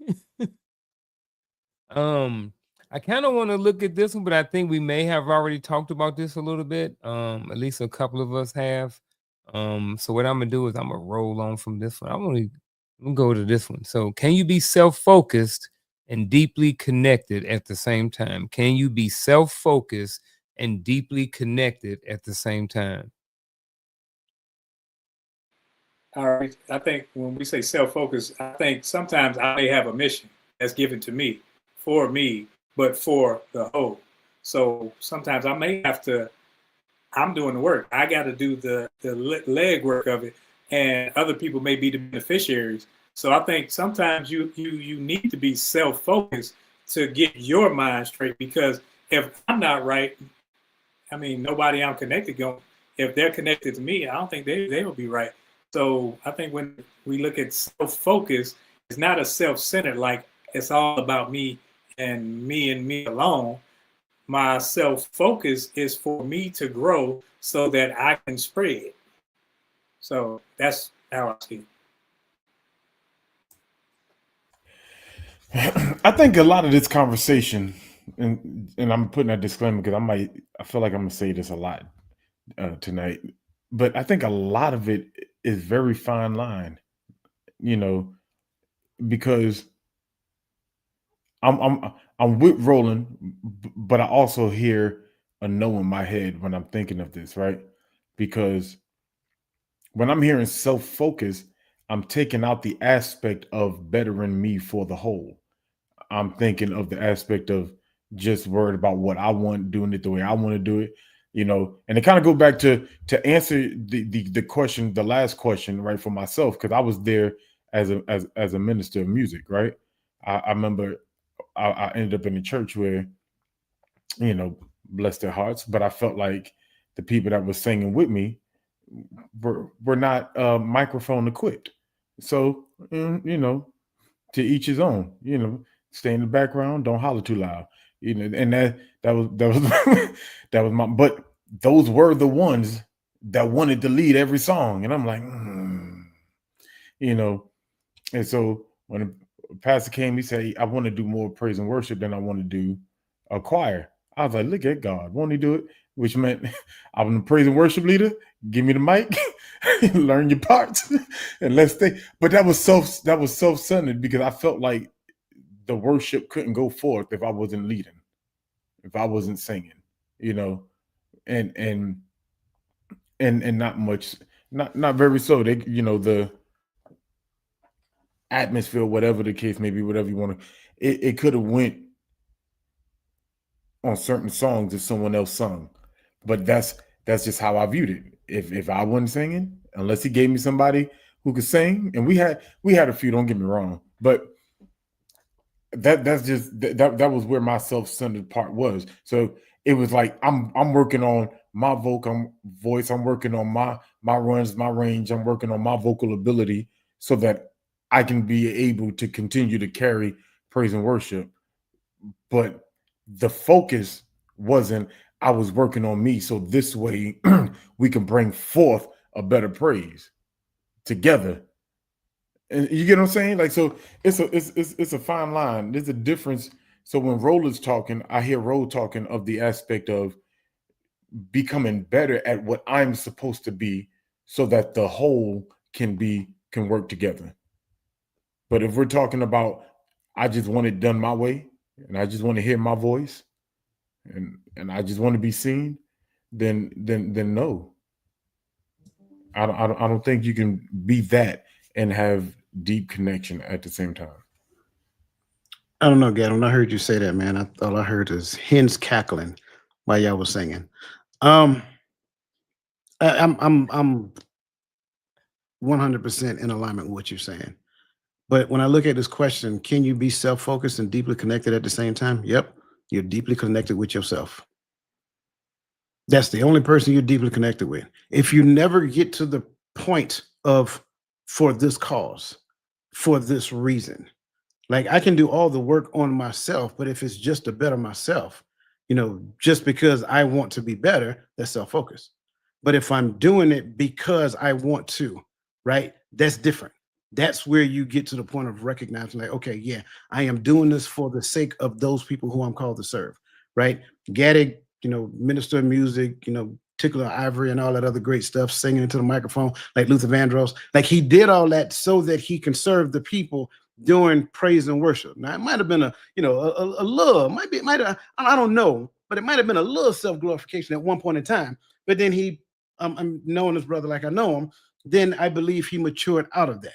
B: I kind of want to look at this one, but I think we may have already talked about this a little bit. At least a couple of us have. So what I'm gonna do is I'm gonna roll on from this one. I'm gonna go to this one. So can you be self-focused and deeply connected at the same time? Can you be self-focused and deeply connected at the same time?
D: All right. I think when we say self-focus, I think sometimes I may have a mission that's given to me, for me, but for the whole. So sometimes I may have to, I'm doing the work. I got to do the leg work of it, and other people may be the beneficiaries. So I think sometimes you need to be self-focused to get your mind straight, because if I'm not right, I mean, nobody I'm connected going, if they're connected to me, I don't think they will be right. So I think when we look at self-focus, it's not a self-centered, like it's all about me and me alone. My self-focus is for me to grow so that I can spread. So that's how I see it.
C: I think a lot of this conversation, and I'm putting a disclaimer because I feel like I'm gonna say this a lot tonight, but I think a lot of it is very fine line, you know, because I'm with Roland, but I also hear a no in my head when I'm thinking of this, right? Because when I'm hearing self-focus, I'm taking out the aspect of bettering me for the whole. I'm thinking of the aspect of just worried about what I want, doing it the way I want to do it, you know. And it kind of go back to answer the question, the last question, right, for myself, because I was there as a minister of music, right? I remember I ended up in a church where, you know, bless their hearts, but I felt like the people that were singing with me were not microphone equipped. So you know, to each his own. You know, stay in the background, don't holler too loud. You know, and that was that was my. But those were the ones that wanted to lead every song, and I'm like, you know. And so when a pastor came, he said, "I want to do more praise and worship than I want to do a choir." I was like, "Look at God, won't He do it?" Which meant I'm the praise and worship leader. Give me the mic, learn your parts, and let's stay. But that was self-centered because I felt like the worship couldn't go forth if I wasn't leading, if I wasn't singing, you know, and not much, not very so. They, you know, the atmosphere, whatever the case may be, whatever you want to, it could have went on certain songs if someone else sung, but that's just how I viewed it. If I wasn't singing, unless he gave me somebody who could sing, and we had a few, don't get me wrong, but that's just that was where my self-centered part was. So it was like I'm working on my voice, I'm working on my runs, my range, I'm working on my vocal ability so that I can be able to continue to carry praise and worship. But the focus wasn't, I was working on me so this way we can bring forth a better praise together. And you get what I'm saying? Like, so it's a fine line. There's a difference. So when Roland's talking, I hear Roll talking of the aspect of becoming better at what I'm supposed to be so that the whole can work together. But if we're talking about, I just want it done my way, and I just want to hear my voice, and I just want to be seen, then no. I don't think you can be that and have deep connection at the same time.
E: I don't know, Gavin. I heard you say that, man. All I heard is hens cackling while y'all was singing. I'm 100% in alignment with what you're saying. But when I look at this question, can you be self-focused and deeply connected at the same time? Yep. You're deeply connected with yourself. That's the only person you're deeply connected with. If you never get to the point of, for this cause, for this reason, like I can do all the work on myself, but if it's just to better myself, just because I want to be better, that's self-focused. But if I'm doing it because I want to, right, that's different. That's where you get to the point of recognizing, like, okay, yeah, I am doing this for the sake of those people who I'm called to serve, right? Gaddy, minister of music, Tickler Ivory and all that other great stuff, singing into the microphone like Luther Vandross. Like he did all that so that he can serve the people doing praise and worship. Now it might have been a little, I don't know, but it might have been a little self-glorification at one point in time. But then he, I'm knowing his brother like I know him, then I believe he matured out of that.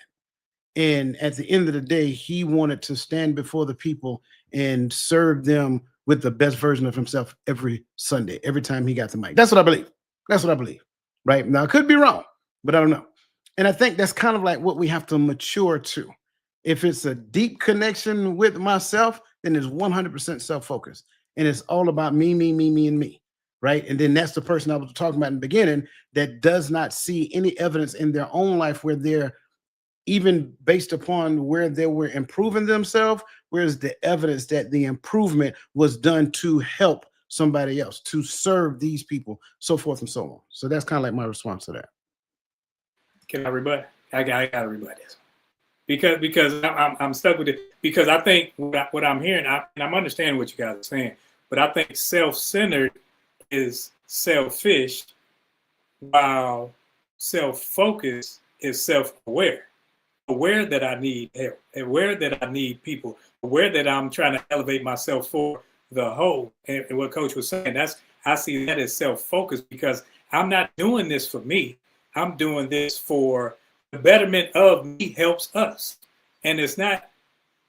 E: And at the end of the day, he wanted to stand before the people and serve them with the best version of himself every Sunday, every time he got the mic. That's what I believe. That's what I believe. Right now, I could be wrong, but I don't know. And I think that's kind of like what we have to mature to. If it's a deep connection with myself, then it's 100% self-focused. And it's all about me, me, me, me, and me. Right. And then that's the person I was talking about in the beginning that does not see any evidence in their own life where they're, even based upon where they were improving themselves, where's the evidence that the improvement was done to help somebody else, to serve these people, so forth and so on. So that's kind of like my response to that.
D: Can I rebut? I got to rebut this because I'm stuck with it, because I think what I'm hearing, and I'm understanding what you guys are saying, but I think self-centered is selfish, while self-focused is self-aware. Aware that I need help, aware that I need people, aware that I'm trying to elevate myself for the whole. And what Coach was saying, I see that as self-focused, because I'm not doing this for me. I'm doing this for the betterment of me helps us. And it's not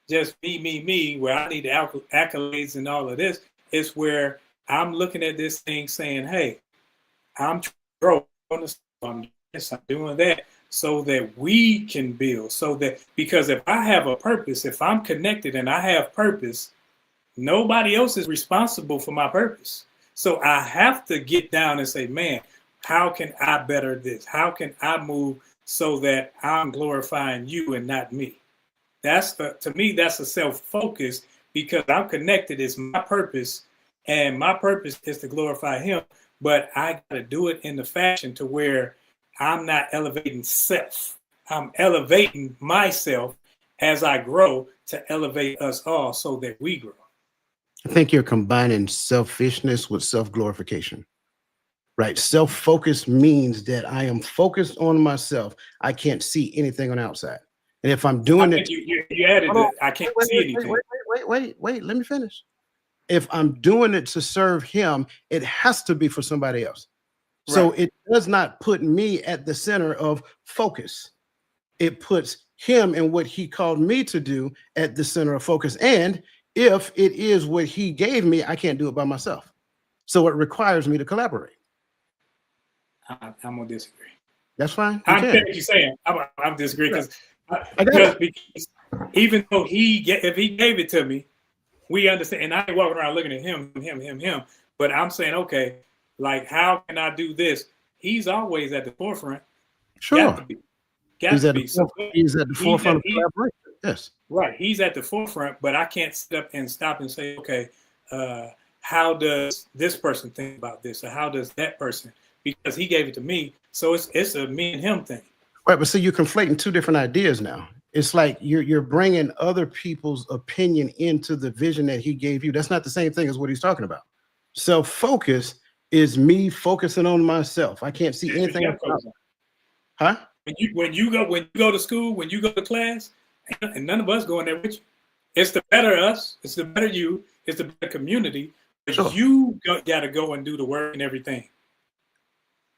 D: just me, where I need the accolades and all of this. It's where I'm looking at this thing saying, hey, I'm growing, I'm doing that, so that we can build, because if I have a purpose, if I'm connected and I have purpose, nobody else is responsible for my purpose. So I have to get down and say, man, how can I better this? How can I move so that I'm glorifying you and not me? To me, that's a self-focus, because I'm connected. It's my purpose, and my purpose is to glorify him. But I got to do it in the fashion to where I'm not elevating self. I'm elevating myself as I grow to elevate us all so that we grow.
E: I think you're combining selfishness with self-glorification, right? Self-focus means that I am focused on myself. I can't see anything on the outside. And if I'm doing it,
D: you added that I can't see anything.
E: Wait, let me finish. If I'm doing it to serve him, it has to be for somebody else. Right. So it does not put me at the center of focus. It puts him and what he called me to do at the center of focus. And if it is what he gave me, I can't do it by myself. So it requires me to collaborate.
D: I'm gonna disagree.
E: That's fine.
D: I understand what you're saying. I'm disagreeing because even though if he gave it to me, we understand. And I ain't walking around looking at him. But I'm saying, okay, like, how can I do this? He's always at the forefront.
E: Sure.
D: He's at the
E: forefront of collaboration. Yes.
D: Right. He's at the forefront, but I can't sit up and stop and say, okay, how does this person think about this? Or how does that person? Because he gave it to me. So it's a me and him thing.
E: Right. But see, you're conflating two different ideas now. It's like you're bringing other people's opinion into the vision that he gave you. That's not the same thing as what he's talking about. Self-focus is me focusing on myself. I can't see anything else. Huh?
D: When you go to school, when you go to class, and none of us going there with you. It's the better us. It's the better you. It's the better community. But
E: Sure.
D: you got to go and do the work and everything.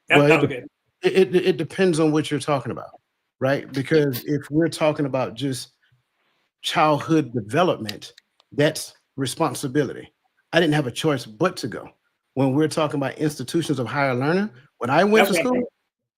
D: That's
E: Well,
D: how I look at it.
E: it depends on what you're talking about, right? Because if we're talking about just childhood development, that's responsibility. I didn't have a choice but to go. When we're talking about institutions of higher learning, when I went
D: That's
E: to
D: what I'm
E: school,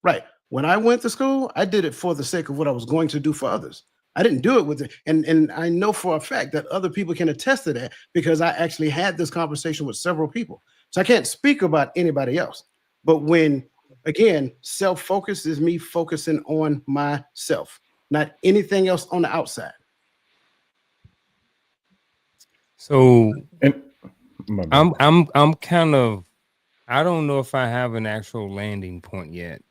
E: right? When I went to school, I did it for the sake of what I was going to do for others. I didn't do it with it. And I know for a fact that other people can attest to that because I actually had this conversation with several people. So I can't speak about anybody else. But when, again, self-focus is me focusing on myself, not anything else on the outside.
B: So
C: And my bad.
B: I'm kind of, I don't know if I have an actual landing point yet.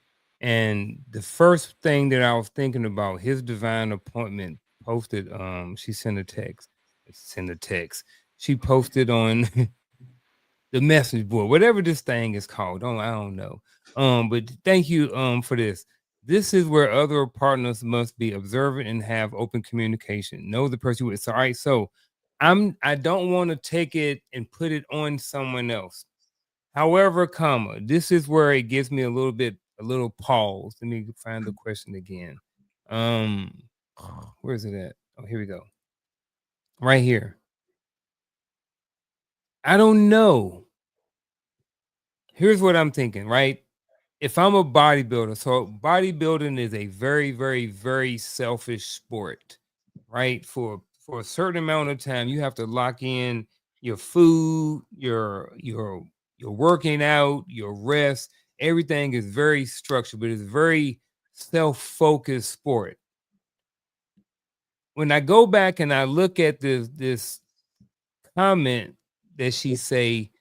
B: And the first thing that I was thinking about, his divine appointment posted, she sent a text. She posted on the message board, whatever this thing is called. I don't know. But thank you for this. This is where other partners must be observant and have open communication. Know the person with. So, all right. So I don't want to take it and put it on someone else. However, comma, this is where it gives me a little pause. Let me find the question again. Where is it at? Oh, here we go. Right here. I don't know. Here's what I'm thinking, right? If I'm a bodybuilder, so bodybuilding is a very, very, very selfish sport, right? For a certain amount of time, you have to lock in your food, your working out, your rest. Everything is very structured, but it's very self-focused sport. When I go back and I look at this comment that she say,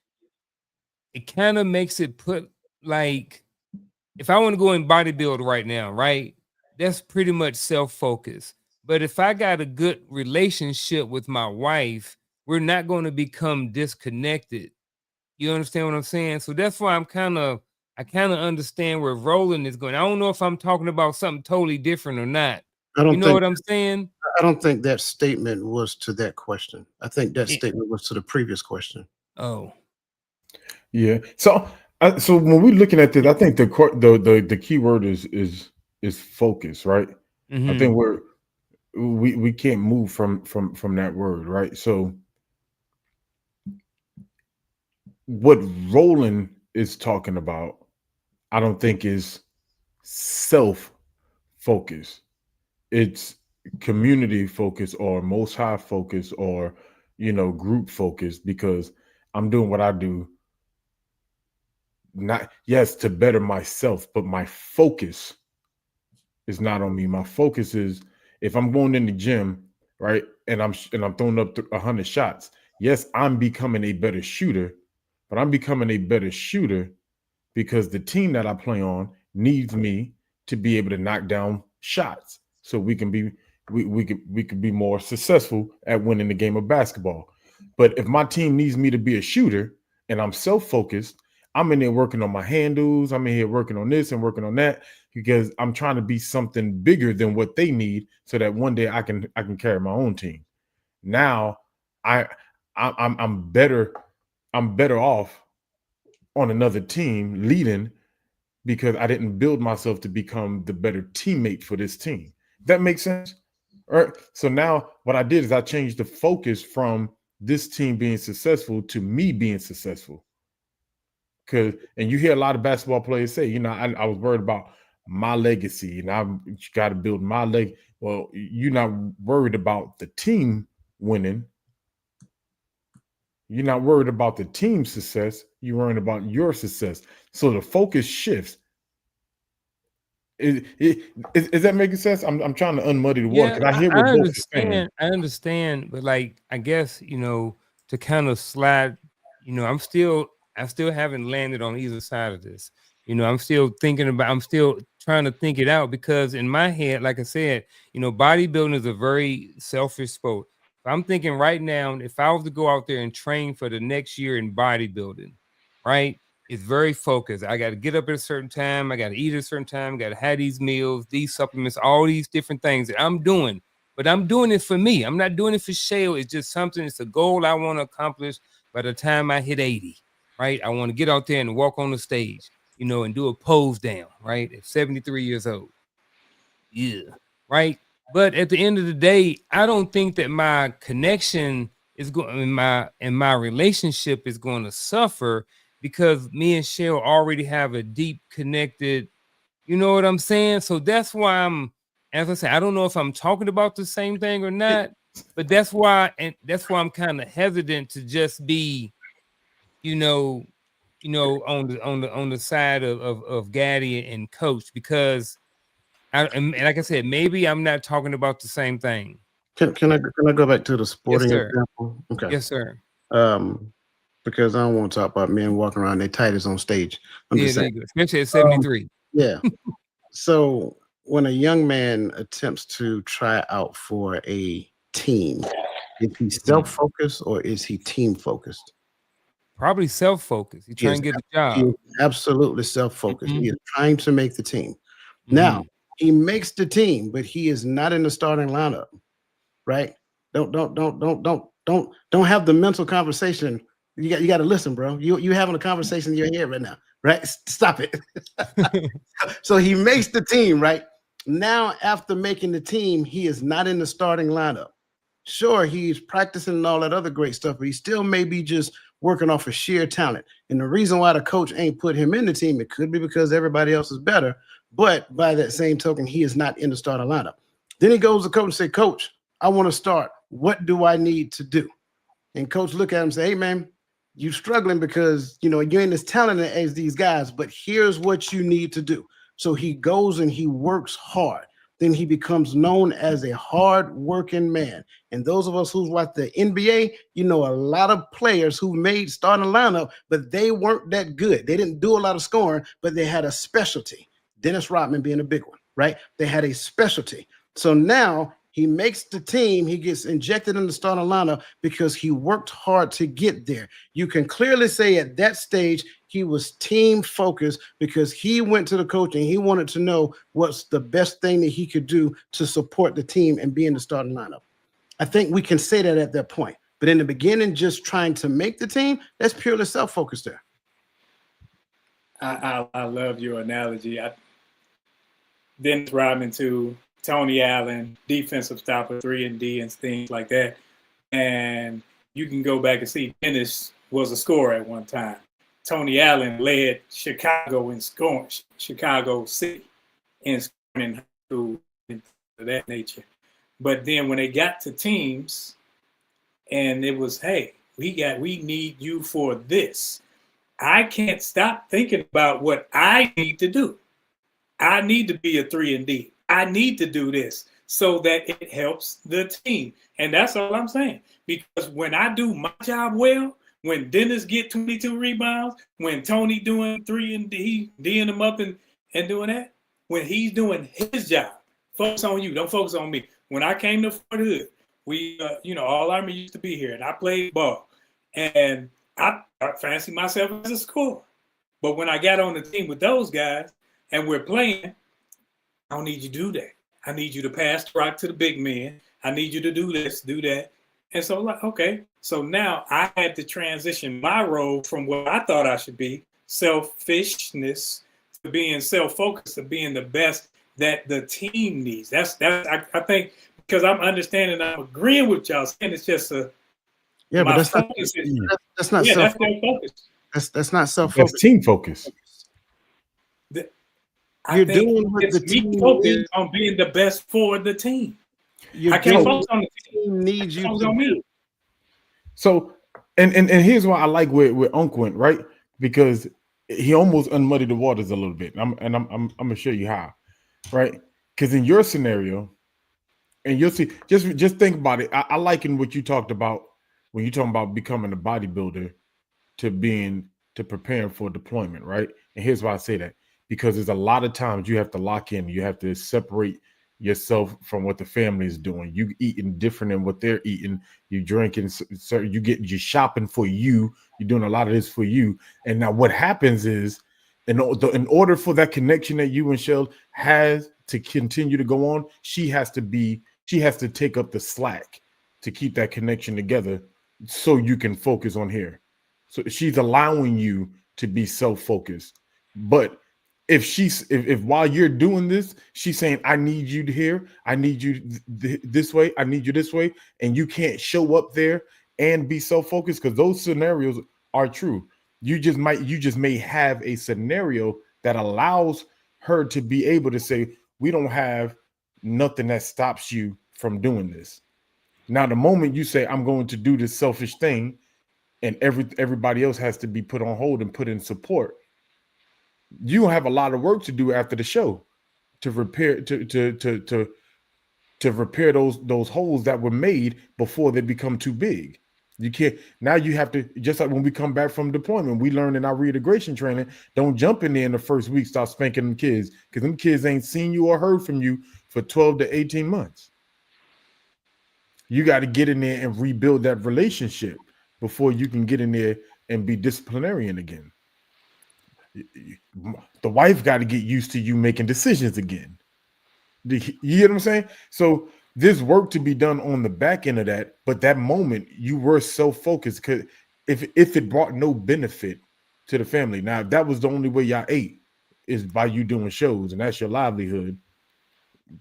B: it kind of makes it put like, if I want to go and bodybuild right now, right? That's pretty much self-focused. But if I got a good relationship with my wife, we're not going to become disconnected. You understand what I'm saying? So that's why I kind of understand where Roland is going. I don't know if I'm talking about something totally different or not.
E: I
B: You
E: don't
B: know
E: think
B: what I'm saying?
E: I don't think that statement was to that question. I think that
B: It-
E: statement was to the previous question.
B: oh,
C: Yeah. So so when we're looking at this, I think the key word is focus, right? I
B: mhm.
C: think we can't move from that word, right? So what Roland is talking about, I don't think is self focus. It's community focus or most high focus or group focus because I'm doing what I do not yes to better myself, but my focus is not on me. My focus is if I'm going in the gym, right, and I'm throwing up 100 shots. Yes, I'm becoming a better shooter, but I'm becoming a better shooter because the team that I play on needs me to be able to knock down shots so we can be we could be more successful at winning the game of basketball. But if my team needs me to be a shooter and I'm self-focused, I'm in there working on my handles, I'm in here working on this and working on that because I'm trying to be something bigger than what they need so that one day I can carry my own team. Now I'm better off on another team leading because I didn't build myself to become the better teammate for this team. That makes sense? All right. So now what I did is I changed the focus from this team being successful to me being successful. And you hear a lot of basketball players say, I was worried about my legacy and I've got to build my leg. Well, you're not worried about the team winning. You're not worried about the team's success. You're worried about your success. So the focus shifts. Is that making sense? I'm trying to unmuddy the water
B: Yeah,
C: because I hear
B: I
C: what both are saying.
B: understand. I understand, but like I guess, to kind of slide, I still haven't landed on either side of this. I'm still trying to think it out because in my head, like I said, bodybuilding is a very selfish sport. I'm thinking right now, if I was to go out there and train for the next year in bodybuilding, right? is very focused. I got to get up at a certain time. I got to eat at a certain time. Got to have these meals, these supplements, all these different things that I'm doing. But I'm doing it for me. I'm not doing it for Shale. It's just something. It's a goal I want to accomplish by the time I hit 80. Right? I want to get out there and walk on the stage, and do a pose down. Right? At 73 years old. Yeah. Right. But at the end of the day, I don't think that my connection is going in my relationship is going to suffer because me and Cheryl already have a deep connected, you know what I'm saying? So that's why as I say, I don't know if I'm talking about the same thing or not, but that's why I'm kind of hesitant to just be, on the side of Gaddy and Coach, because and like I said, maybe I'm not talking about the same thing.
E: Can I go back to the sporting
B: sir.
E: example? Okay.
B: Yes, sir.
E: Because I don't want to talk about men walking around their tightest on stage. I'm just saying,
B: especially at 73.
E: Yeah. So when a young man attempts to try out for a team, is he self-focused or is he team-focused?
B: Probably self-focused. He's trying to get the job.
E: He is absolutely self-focused. He is trying to make the team. Now, he makes the team, but he is not in the starting lineup, right? Don't have the mental conversation. You got to listen, bro. You having a conversation in your head right now, right? Stop it. So he makes the team, right? Now, after making the team, he is not in the starting lineup. Sure, he's practicing and all that other great stuff, but he still may be just working off of sheer talent. And the reason why the coach ain't put him in the team, it could be because everybody else is better. But by that same token, he is not in the starting lineup. Then he goes to coach and say, Coach, I want to start. What do I need to do? And coach look at him and say, hey, man, you're struggling because, you ain't as talented as these guys, but here's what you need to do. So he goes and he works hard. Then he becomes known as a hard-working man. And those of us who watch the NBA, a lot of players who made starting lineup, but they weren't that good. They didn't do a lot of scoring, but they had a specialty. Dennis Rodman being a big one, right? They had a specialty. So now he makes the team, he gets injected in the starting lineup because he worked hard to get there. You can clearly say at that stage, he was team focused because he went to the coach and he wanted to know what's the best thing that he could do to support the team and be in the starting lineup. I think we can say that at that point. But in the beginning, just trying to make the team, that's purely self-focused there.
D: I love your analogy. Dennis Rodman to Tony Allen, defensive stopper, 3-and-D and things like that. And you can go back and see Dennis was a scorer at one time. Tony Allen led Chicago in scoring, Chicago City in scoring and of that nature. But then when they got to teams, and it was, hey, we need you for this. I can't stop thinking about what I need to do. I need to be a 3-and-D. I need to do this so that it helps the team. And that's all I'm saying. Because when I do my job well, when Dennis get 22 rebounds, when Tony doing 3-and-D, D'ing them up and doing that, when he's doing his job, focus on you, don't focus on me. When I came to Fort Hood, we, all Army used to be here, and I played ball. And I fancied myself as a scorer. But when I got on the team with those guys and we're playing, I don't need you to do that. I need you to pass the rock to the big men. I need you to do this, do that. And so, like, okay. So now I had to transition my role from what I thought I should be, selfishness, to being self-focused, to being the best that the team needs. I think, because I'm understanding, I'm agreeing with y'all saying it's just a
E: but that's not
D: self-focus.
E: That's not self-focus.
C: That's team focus.
E: You're doing what the team
D: needs on being the best for the team. I can't focus on the team.
E: Needs you to
D: me.
C: So, and here's why I like where Unc went, right? Because he almost unmuddied the waters a little bit. I'm gonna show you how, right? Because in your scenario, and you'll see, just think about it. I liken what you talked about when you're talking about becoming a bodybuilder to preparing for deployment, right? And here's why I say that. Because there's a lot of times you have to lock in, you have to separate yourself from what the family is doing. You eating different than what they're eating. You drinking, so you shopping for you. You're doing a lot of this for you. And now what happens is, in order for that connection that you and Shell has to continue to go on, she has to take up the slack to keep that connection together, so you can focus on here. So she's allowing you to be self-focused. But if while you're doing this, she's saying, I need you here, I need you this way, I need you this way, and you can't show up there and be self-focused, because those scenarios are true. You just may have a scenario that allows her to be able to say, we don't have nothing that stops you from doing this. Now, the moment you say, I'm going to do this selfish thing, and everybody else has to be put on hold and put in support, you have a lot of work to do after the show to repair to repair those holes that were made before they become too big. You can't, now you have to, just like when we come back from deployment, we learn in our reintegration training, don't jump in there in the first week, start spanking them kids, because them kids ain't seen you or heard from you for 12 to 18 months. You got to get in there and rebuild that relationship before you can get in there and be disciplinarian again. The wife got to get used to you making decisions again. You get what I'm saying? So there's work to be done on the back end of that. But that moment, you were self-focused, because if it brought no benefit to the family, now if that was the only way y'all ate is by you doing shows, and that's your livelihood,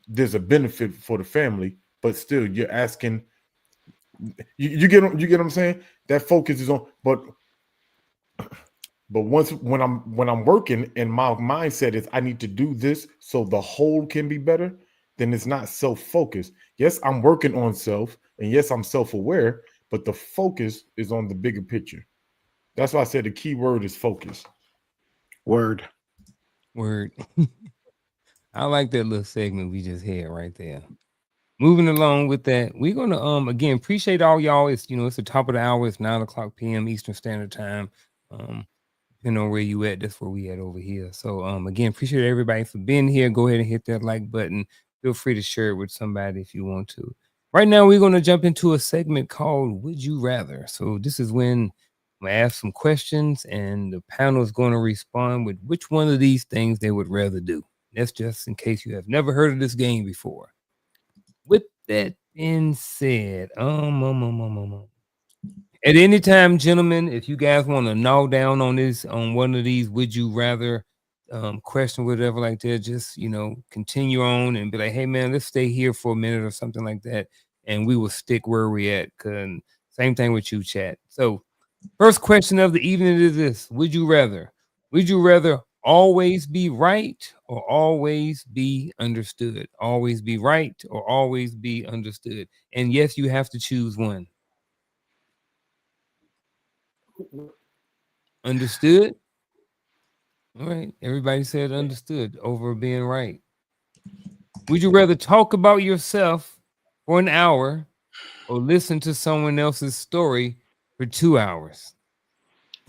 C: there's a benefit for the family. But still, you're asking. You get what I'm saying? That focus is on, but when I'm working and my mindset is I need to do this so the whole can be better, then it's not self-focused. Yes, I'm working on self, and yes, I'm self-aware, but the focus is on the bigger picture. That's why I said the key word is focus.
B: Word. I like that little segment we just had right there. Moving along with that, we're gonna again appreciate all y'all. It's it's the top of the hour. It's 9:00 p.m. Eastern Standard Time. Depending on where you at, that's where we at over here. So again, appreciate everybody for being here. Go ahead and hit that like button. Feel free to share it with somebody if you want to. Right now, we're gonna jump into a segment called Would You Rather. So this is when I'm gonna ask some questions, and the panel is going to respond with which one of these things they would rather do. That's just in case you have never heard of this game before. With that being said, at any time, gentlemen, if you guys want to gnaw down on this, on one of these, would you rather question, whatever like that, just continue on and be like, hey man, let's stay here for a minute or something like that, and we will stick where we at. Same thing with you, chat. So, first question of the evening is this: Would you rather always be right or always be understood? Always be right or always be understood? And yes, you have to choose one. Understood? All right. Everybody said understood over being right. Would you rather talk about yourself for an hour or listen to someone else's story for 2 hours?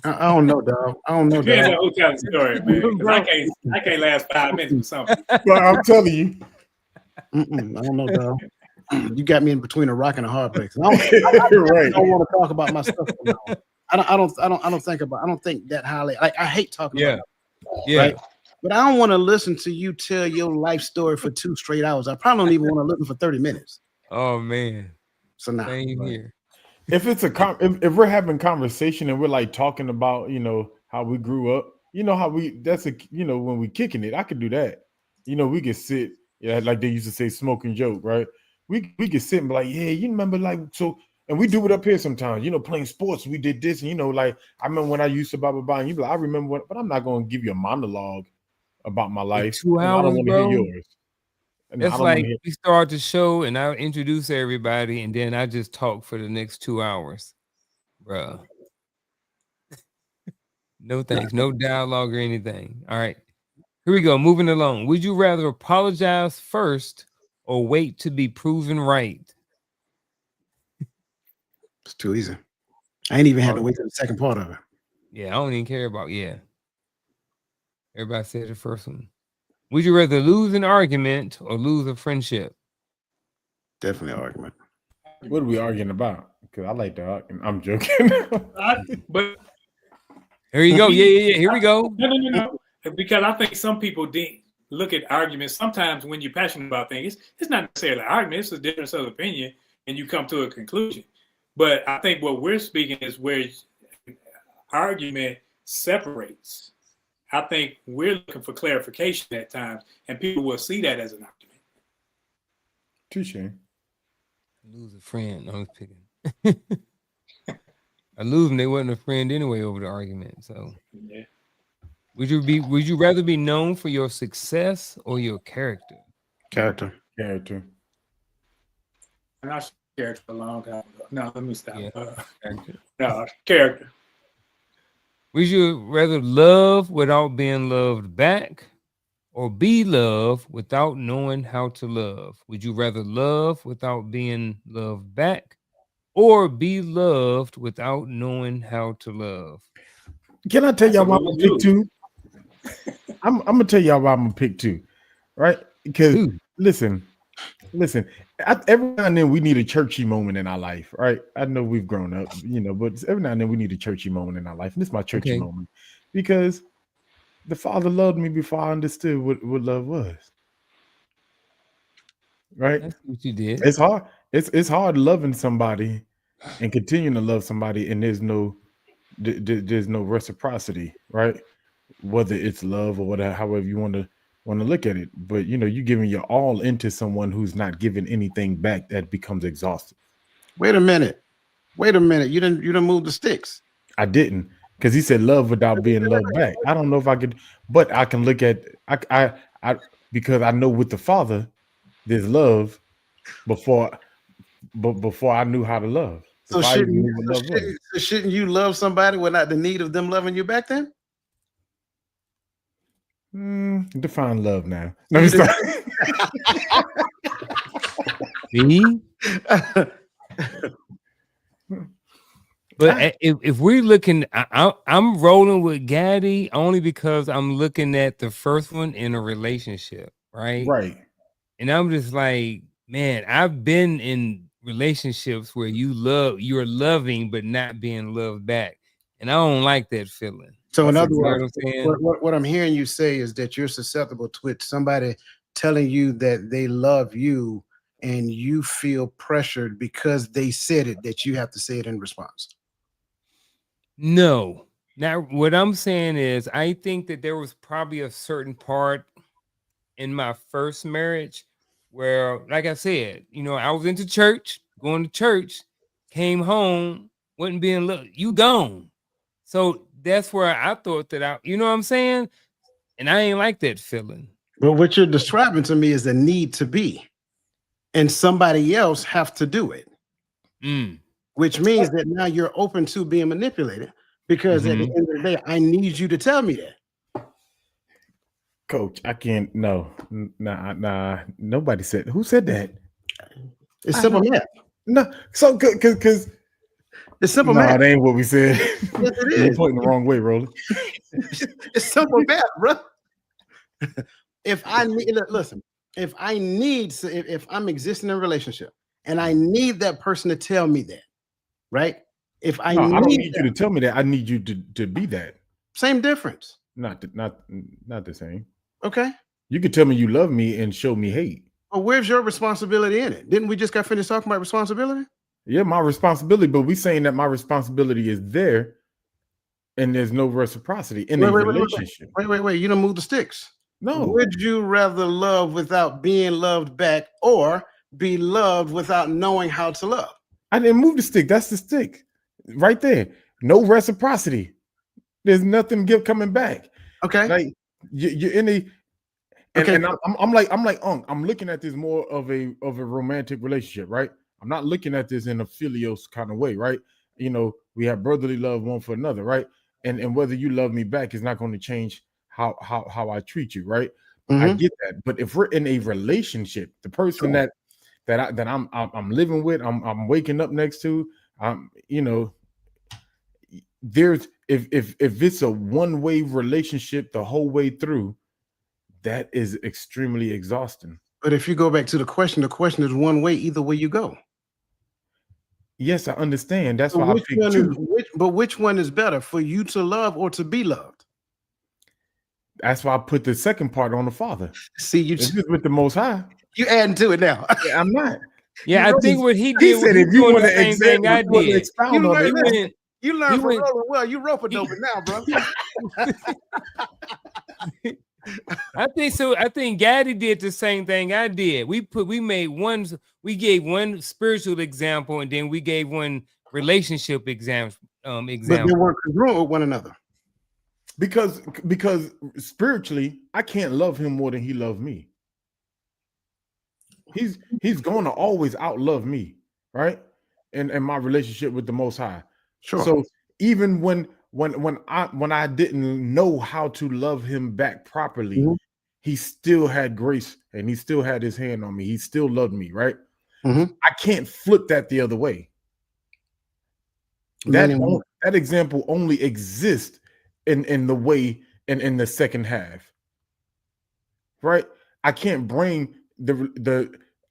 E: I don't know, dog. I don't know,
D: Depends
E: dog.
D: on who tells the story, man. Because I can't last 5 minutes with something.
C: But I'm telling you,
E: I don't know, dog. You got me in between a rock and a hard place. I
C: right.
E: don't want to talk about my stuff for now. I don't think that highly. Like, I hate talking about it.
B: Yeah.
E: Right? But I don't want to listen to you tell your life story for 2 straight hours. I probably don't even want to listen for 30 minutes.
B: Oh man.
E: So now,
B: Same here.
C: If it's if we're having conversation and we're like talking about how we grew up, how when we kicking it, I could do that. We could sit, like they used to say, smoke and joke, right? We could sit and be like, yeah, you remember, like, so, and we do it up here sometimes, playing sports, we did this, and like I remember when I used to blah blah blah, and you be like, I remember what, but I'm not going to give you a monologue about my life.
B: 2 hours,
C: I don't want to hear yours.
B: It's like we start the show and I introduce everybody and then I just talk for the next 2 hours. Bruh. No thanks. No dialogue or anything. All right. Here we go. Moving along. Would you rather apologize first or wait to be proven right?
E: it's too easy. I ain't even had to wait for the second part of it.
B: Yeah, I don't even care about Everybody said the first one. Would you rather lose an argument or lose a friendship?
E: Definitely an argument.
C: What are we arguing about? Because I like to argue. I'm joking.
D: But
B: Here you go. Yeah. Here we go.
D: no. Because I think some people look at arguments. Sometimes when you're passionate about things, it's not necessarily an argument. It's a difference of opinion, and you come to a conclusion. But I think what we're speaking is where argument separates. I think we're looking for clarification at times, and people will see that as an argument.
C: Touche.
B: Lose a friend. No, I'm picking. I lose them. They wasn't a friend anyway over the argument. So,
D: yeah.
B: Would you rather be known for your success or your character?
E: Character.
D: And I shared character a long time ago. No, let me stop.
B: Yeah. Character.
D: No, character.
B: Would you rather love without being loved back or be loved without knowing how to love? Would you rather love without being loved back or be loved without knowing how to love?
C: Can I tell y'all why I'm gonna pick two? I'm gonna tell y'all why I'm gonna pick two, right? Because listen. Every now and then we need a churchy moment in our life, right? I know we've grown up, but every now and then we need a churchy moment in our life, and this is my churchy moment because the Father loved me before I understood what love was. Right?
B: That's what you did.
C: It's hard. It's hard loving somebody and continuing to love somebody, and there's no reciprocity, right? Whether it's love or whatever, however you want to look at it, but you giving your all into someone who's not giving anything back, that becomes exhausting.
E: Wait a minute. You didn't move the sticks.
C: I didn't, because he said love without being loved back. I don't know if I could, but I can look at I because I know with the Father there's love before I knew how to love.
E: So shouldn't you love somebody without the need of them loving you back then?
C: Define love now. Let me start.
B: But if we're looking, I'm rolling with Gaddy only because I'm looking at the first one in a relationship, right?
C: Right.
B: And I'm just like, man, I've been in relationships where you're loving but not being loved back, and I don't like that feeling.
E: So in other words, what I'm hearing you say is that you're susceptible to it, somebody telling you that they love you and you feel pressured because they said it, that you have to say it in response.
B: No. Now, what I'm saying is I think that there was probably a certain part in my first marriage where, like I said, I was into church, going to church, came home, wasn't being loved. You gone. So that's where I thought that you know what I'm saying? And I ain't like that feeling.
E: But what you're describing to me is a need to be, and somebody else have to do it. Which means that now you're open to being manipulated, because at the end of the day, I need you to tell me that.
C: Coach, I can't. No, nah. Nobody said. Who said that?
E: It's simple math.
C: No, so because
E: it's simple math.
C: That ain't what we said.
E: Yes, it is.
C: You're pointing the wrong way, Roland.
E: It's simple math, bro. If I'm existing in a relationship and I need that person to tell me that, right? I don't need you
C: to tell me that. I need you to be that.
E: Same difference.
C: Not the same.
E: Okay.
C: You could tell me you love me and show me hate.
E: Well, where's your responsibility in it? Didn't we just got finished talking about responsibility?
C: Yeah, my responsibility, but we saying that my responsibility is there and there's no reciprocity in a relationship.
E: Wait. You don't move the sticks.
C: No.
E: Would you rather love without being loved back or be loved without knowing how to love?
C: I didn't move the stick. That's the stick right there. No reciprocity. There's nothing coming back.
E: Okay.
C: Like you're in a and I'm like I'm looking at this more of a romantic relationship, right? I'm not looking at this in a filial kind of way, right? We have brotherly love one for another, right? And whether you love me back is not going to change how I treat you, right? I get that. But if we're in a relationship, the person that I'm living with, I'm waking up next to, there's if it's a one-way relationship the whole way through, that is extremely exhausting.
E: But if you go back to the question is one way, either way you go.
C: Yes, I understand. That's
E: So
C: why I
E: which
C: picked
E: one
C: two.
E: which one is better, for you to love or to be loved?
C: That's why I put the second part on the Father.
E: See,
C: It's just with the Most High.
E: you adding to it now.
C: Yeah, I'm not.
B: Yeah, I think what he
C: He
B: did,
C: said,
B: he's
C: if you
B: doing
C: want
B: the
C: to
B: same thing I did.
C: expound on
B: He
C: it,
B: went,
E: You learn
B: He
E: from
B: went-
E: rolling well. You rope a doping now, bro.
B: I think so. I think Gaddy did the same thing I did. We gave one spiritual example, and then we gave one relationship example.
E: But they weren't congruent with one another.
C: because spiritually, I can't love him more than he loved me. He's going to always outlove me, right? In my relationship with the Most High.
E: Sure.
C: So even when I didn't know how to love him back properly,
E: Mhm.
C: he still had grace and he still had his hand on me. He still loved me, right?
E: Mhm.
C: I can't flip that the other way.
E: Meaning-
C: That example only exists in the way in the second half, right? I can't bring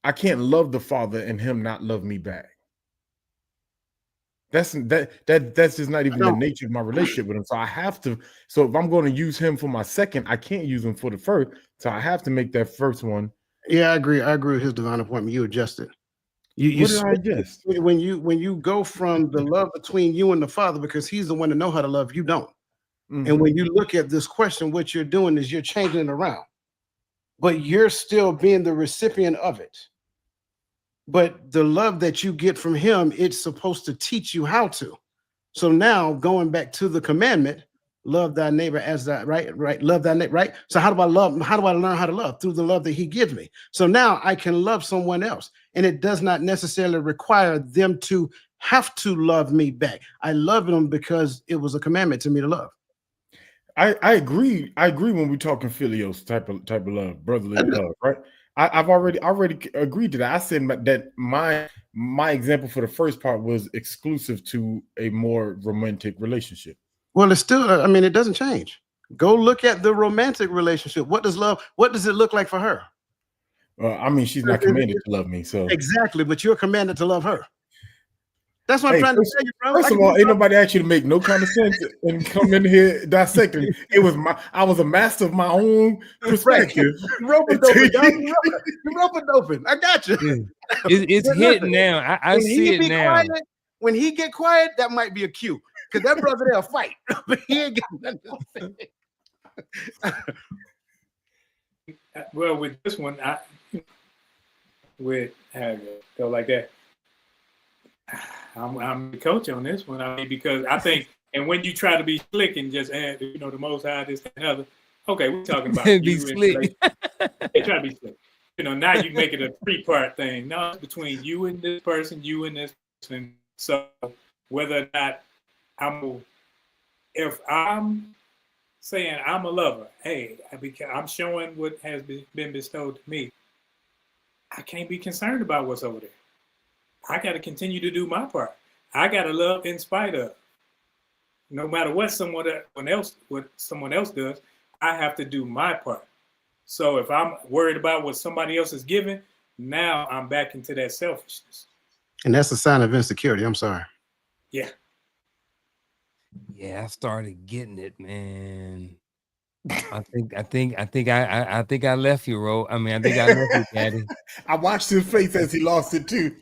C: I can't love the Father and him not love me back. That's just not even the nature of my relationship with him. So I have to. So if I'm going to use him for my second, I can't use him for the first. So I have to make that first one.
E: Yeah, I agree. I agree with his divine appointment. You adjusted.
C: What did I adjust?
E: When you go from the love between you and the Father, because he's the one to know how to love, you don't.
C: Mhm.
E: And when you look at this question, what you're doing is you're changing it around, but you're still being the recipient of it. But the love that you get from him, it's supposed to teach you how to. So now going back to the commandment, love thy neighbor as thy right. Love thy neighbor, right? So how do I love? How do I learn how to love? Through the love that he gives me. So now I can love someone else. And it does not necessarily require them to have to love me back. I love them because it was a commandment to me to love.
C: I agree. I agree when we're talking filios type of love, brotherly love, right? I've already agreed to that. I said that my example for the first part was exclusive to a more romantic relationship.
E: Well, it's still, I mean, it doesn't change. Go look at the romantic relationship. What does it look like for her?
C: I mean, she's not commanded to love me, so
E: exactly, but you're commanded to love her. That's what I'm trying to tell you, bro.
C: First of all, ain't nobody asked you to make no kind of sense and come in here dissecting. I was a master of my own perspective.
E: Rope-a-doping. I got you.
B: It's hitting now. I see it now.
E: Quiet, when he get quiet, that might be a cue, because that brother there'll fight, but he ain't got nothing to say.
D: Well, with this one, with go like that. I'm the coach on this one. I mean, because I think, and when you try to be slick and just add, the Most High, this and other. Okay, we're talking about
B: Be
D: you.
B: slick.
D: Try to be slick. Now you make it a 3-part thing. No, it's between you and this person, you and this person. So whether or not if I'm saying I'm a lover, hey, I'm showing what has been bestowed to me. I can't be concerned about what's over there. I got to continue to do my part. I got to love in spite of. No matter what someone else does, I have to do my part. So if I'm worried about what somebody else is giving, now I'm back into that selfishness.
E: And that's a sign of insecurity. I'm sorry.
D: Yeah.
B: Yeah, I started getting it, man. I think I left you, Ro. I mean, I think I left you, Daddy.
C: I watched his face as he lost it too.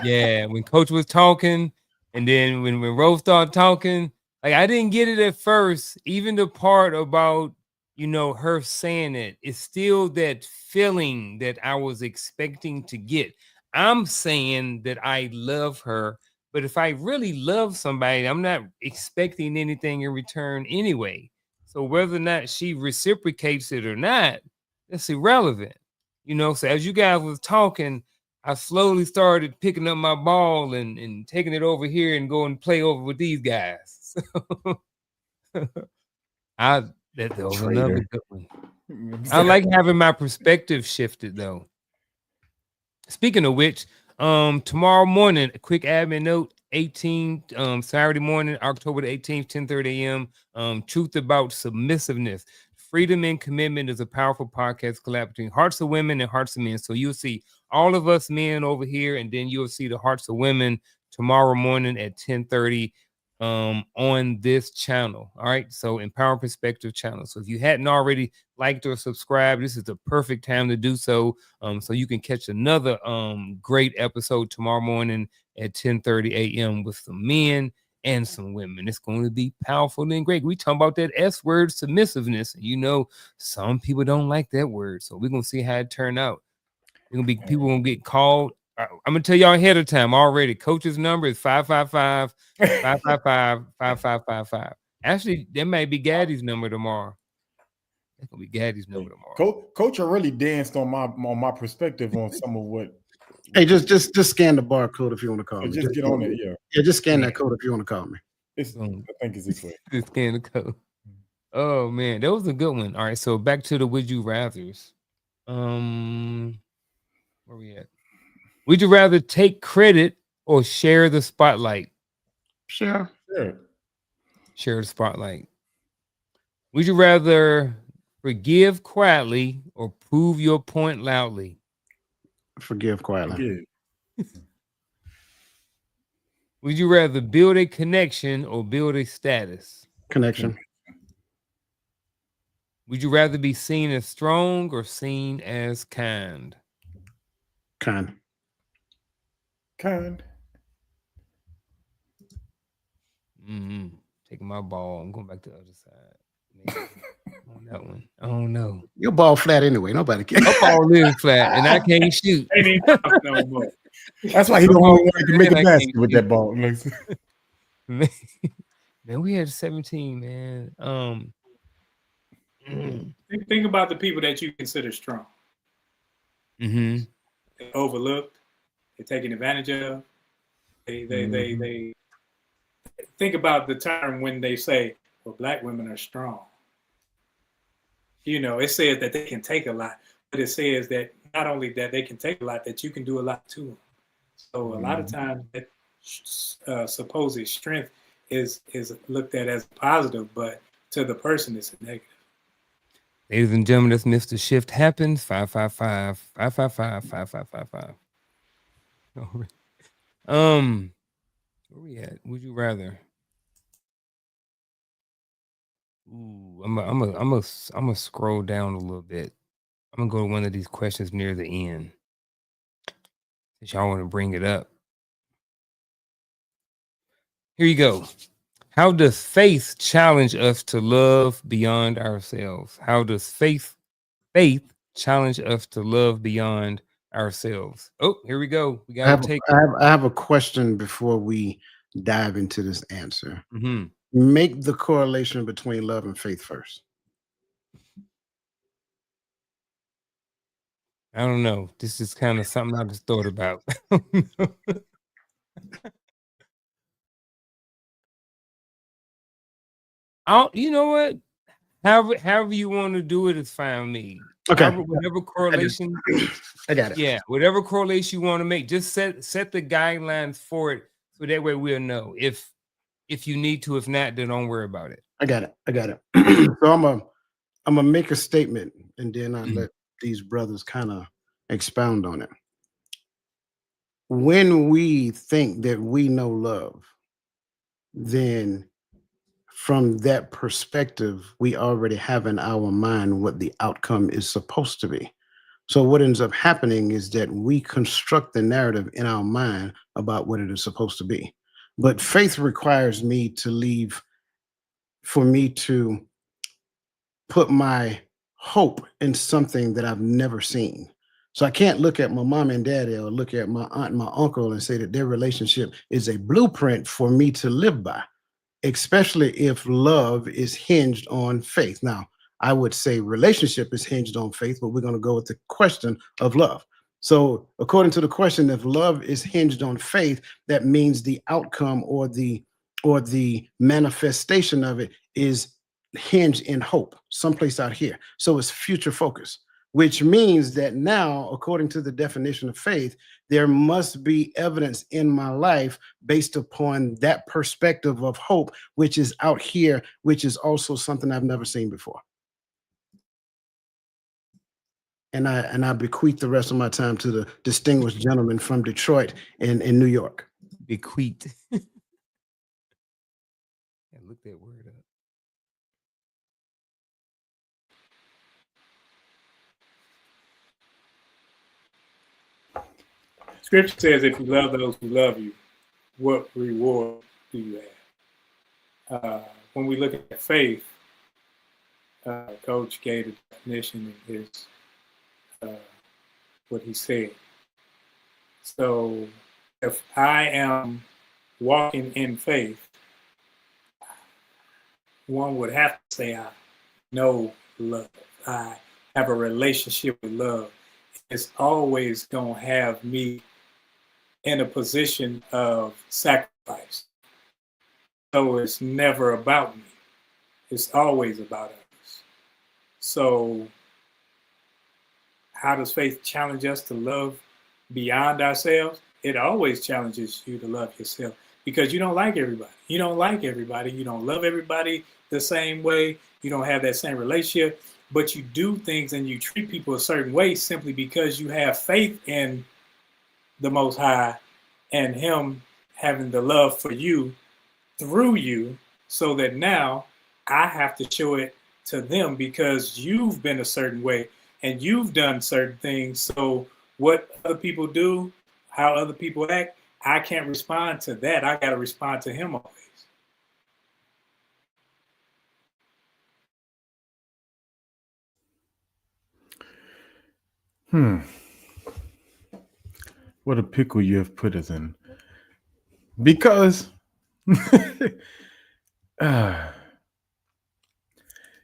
B: Yeah, when Coach was talking, and then when Ro started talking, like I didn't get it at first. Even the part about her saying it, it's still that feeling that I was expecting to get. I'm saying that I love her, but if I really love somebody, I'm not expecting anything in return anyway. So whether or not she reciprocates it or not, that's irrelevant. So as you guys was talking, I slowly started picking up my ball and taking it over here and going to play over with these guys. That was another good one. I like having my perspective shifted though. Speaking of which, tomorrow morning, a quick admin note, Saturday morning, October the 18th, 10:30 a.m. Truth about submissiveness. Freedom and Commitment is a powerful podcast collab between Hearts of Women and Hearts of Men. So you'll see all of us men over here, and then you'll see the Hearts of Women tomorrow morning at 10:30 on this channel. All right, so Empower Perspective channel. So if you hadn't already liked or subscribed, this is the perfect time to do so. So you can catch another great episode tomorrow morning at 10:30 a.m. with some men and some women. It's going to be powerful and great. We talking about that S word, submissiveness. You know, some people don't like that word, so we're gonna see how it turn out. We're gonna be people gonna get called. I'm gonna tell y'all ahead of time already. Coach's number is 555-555-5555. Actually, that might be Gaddy's number tomorrow. That's gonna be Gaddy's number tomorrow.
C: Coach already danced on my perspective on some of what.
E: Hey, just scan the barcode if you want to call me.
C: Just get on it,
E: Yeah, just scan that code if you want to call me.
C: I think it's this way.
B: Just scan the code. Oh man, that was a good one. All right, so back to the would you rathers. Where we at? Would you rather take credit or share the spotlight?
E: Sure.
B: Share the spotlight. Would you rather forgive quietly or prove your point loudly?
E: Forgive quietly.
B: Would you rather build a connection or build a status?
E: Connection.
B: Would you rather be seen as strong or seen as kind?
E: Kind.
B: Taking my ball. I'm going back to the other side. Maybe on that one. I don't know.
E: Your ball flat anyway. Nobody cares.
B: My ball is flat, and I can't shoot.
C: That's why he don't want to make a basket with that ball.
B: Man, we had 17, man.
D: Think about the people that you consider strong. They're overlooked. They're taken advantage of. They think about the term when they say, well, Black women are strong. You know, it says that they can take a lot, but it says that not only that they can take a lot, that you can do a lot to them. So a lot of times that supposed strength is looked at as positive, but to the person it's a negative.
B: Ladies and gentlemen, that's Mr. Shift Happens. 555-555-5555. Where we at? Would you rather? Ooh, I'm gonna scroll down a little bit. I'm gonna go to one of these questions near the end. Since y'all want to bring it up. Here you go. How does faith challenge us to love beyond ourselves? How does faith challenge us to love beyond ourselves? Oh, here we go. We got to take.
E: I have a question before we dive into this answer. Make the correlation between love and faith first.
B: I don't know. This is kind of something I just thought about. You know what? However you want to do it is fine with me.
E: Okay.
B: Whatever correlation.
E: I got it.
B: Yeah, whatever correlation you want to make, just set the guidelines for it, so that way we'll know if you need to. If not, then don't worry about it.
E: I got it. So I'm gonna make a statement, and then I let these brothers kind of expound on it. When we think that we know love, then from that perspective, we already have in our mind what the outcome is supposed to be. So what ends up happening is that we construct the narrative in our mind about what it is supposed to be. But faith requires me to for me to put my hope in something that I've never seen. So I can't look at my mom and daddy or look at my aunt and my uncle and say that their relationship is a blueprint for me to live by, especially if love is hinged on faith. Now, I would say relationship is hinged on faith, but we're going to go with the question of love. So according to the question, if love is hinged on faith, that means the outcome or the manifestation of it is hinged in hope, someplace out here. So it's future focus, which means that now, according to the definition of faith, there must be evidence in my life based upon that perspective of hope, which is out here, which is also something I've never seen before. and I bequeath the rest of my time to the distinguished gentleman from Detroit in New York.
B: Bequeath. Yeah, look that word up.
D: Scripture says, if you love those who love you, what reward do you have? When we look at faith, Coach gave the definition in his what he said. So if I am walking in faith, one would have to say I know love. I have a relationship with love. It's always going to have me in a position of sacrifice. So it's never about me. It's always about others. So how does faith challenge us to love beyond ourselves? It always challenges you to love yourself because you don't like everybody. You don't like everybody. You don't love everybody the same way. You don't have that same relationship, but you do things and you treat people a certain way simply because you have faith in the Most High and Him having the love for you through you, so that now I have to show it to them because you've been a certain way and you've done certain things. So what other people do, how other people act, I can't respond to that. I got to respond to Him always.
C: What a pickle you have put us in. Because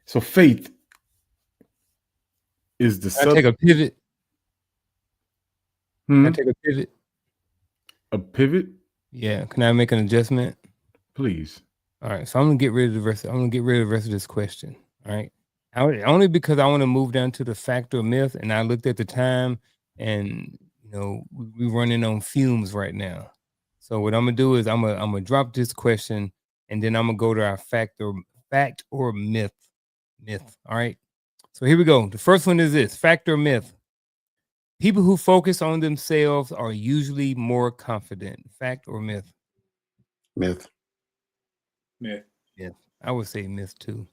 C: so faith is the
B: Can I take a pivot? Can I
C: Hmm?
B: take a pivot?
C: A pivot?
B: Yeah. Can I make an adjustment?
C: Please.
B: All right. So I'm gonna get rid of the rest. I'm gonna get rid of the rest of this question. All right. Only because I want to move down to the fact or myth, and I looked at the time, and we're running on fumes right now. So what I'm gonna do is I'm gonna drop this question, and then I'm gonna go to our fact or myth. All right. So here we go. The first one is this: fact or myth. People who focus on themselves are usually more confident. Fact or myth?
E: Myth.
D: Yeah.
B: Myth. I would say myth too.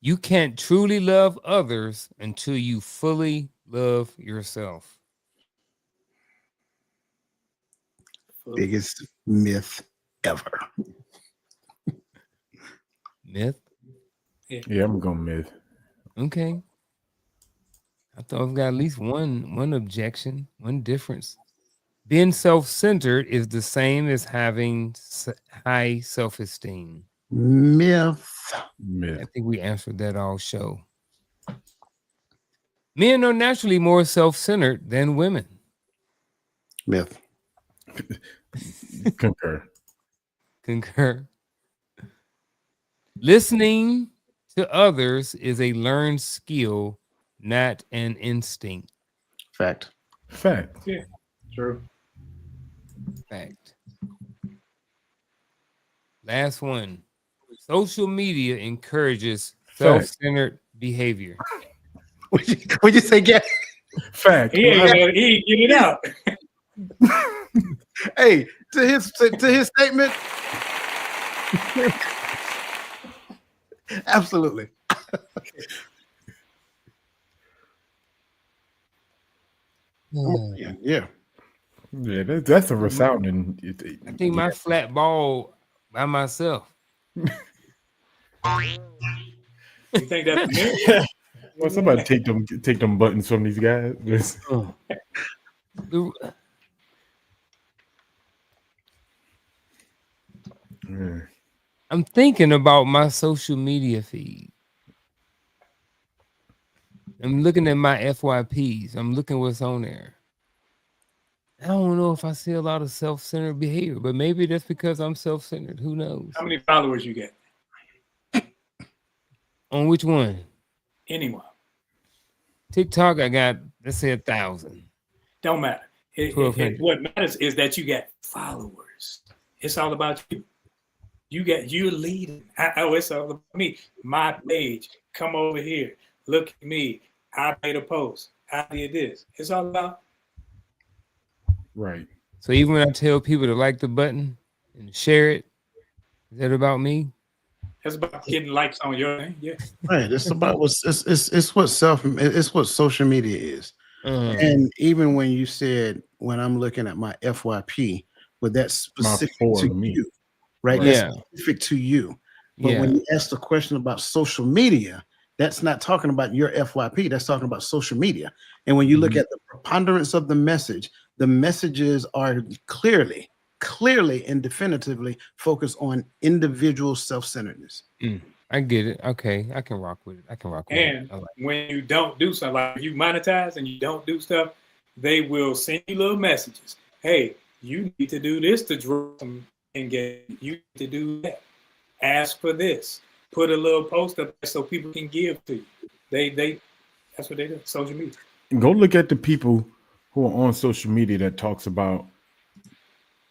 B: You can't truly love others until you fully love yourself.
E: Biggest myth ever.
B: Myth?
C: Yeah, I'm going myth.
B: Okay. I thought I've got at least one objection, one difference. Being self-centered is the same as having high self-esteem.
E: Myth.
B: I think we answered that all show. Men are naturally more self-centered than women.
E: Myth.
B: Concur. Listening to others is a learned skill, not an instinct.
E: Fact.
D: Yeah. True.
B: Fact. Last one. Social media encourages self-centered behavior.
E: Would you say, Gary?
C: Fact.
D: He ain't get it out.
E: Hey, to his statement. Absolutely. Yeah.
C: Yeah, that's a resounding.
B: I think my flat ball by myself.
D: You think that's myth?
C: Well, somebody take them buttons from these guys.
B: I'm thinking about my social media feed. I'm looking at my FYPs. I'm looking what's on there. I don't know if I see a lot of self-centered behavior, but maybe that's because I'm self-centered. Who knows?
D: How many followers you get?
B: On which one?
D: Anyone.
B: TikTok, I got, let's say 1,000.
D: Don't matter. What matters is that you get followers. It's all about you. You're leading. It's all about me. My page. Come over here. Look at me. I made a post. I did this. It's all about
C: Right.
B: So even when I tell people to like the button and share it, is that about me?
D: it's about getting likes on your thing. Yeah.
E: Right. It's about what's it's what social media is. And even when you said when I'm looking at my FYP, but that's specific
C: for
E: to
C: me.
E: you, right?
C: Right.
E: That's
B: Yeah.
E: specific to you. But
B: Yeah.
E: when you ask the question about social media, that's not talking about your FYP. That's talking about social media. And when you look at the preponderance of the messages are clearly and definitively focused on individual self-centeredness.
B: I get it. Okay. I can rock with it.
D: And
B: I like
D: when you don't do something, like you monetize and you don't do stuff, they will send you little messages. Hey, you need to do this to draw some engagement. You need to do that. Ask for this. Put a little post up there so people can give to you. They that's what they do. Social media.
C: Go look at the people who are on social media that talks about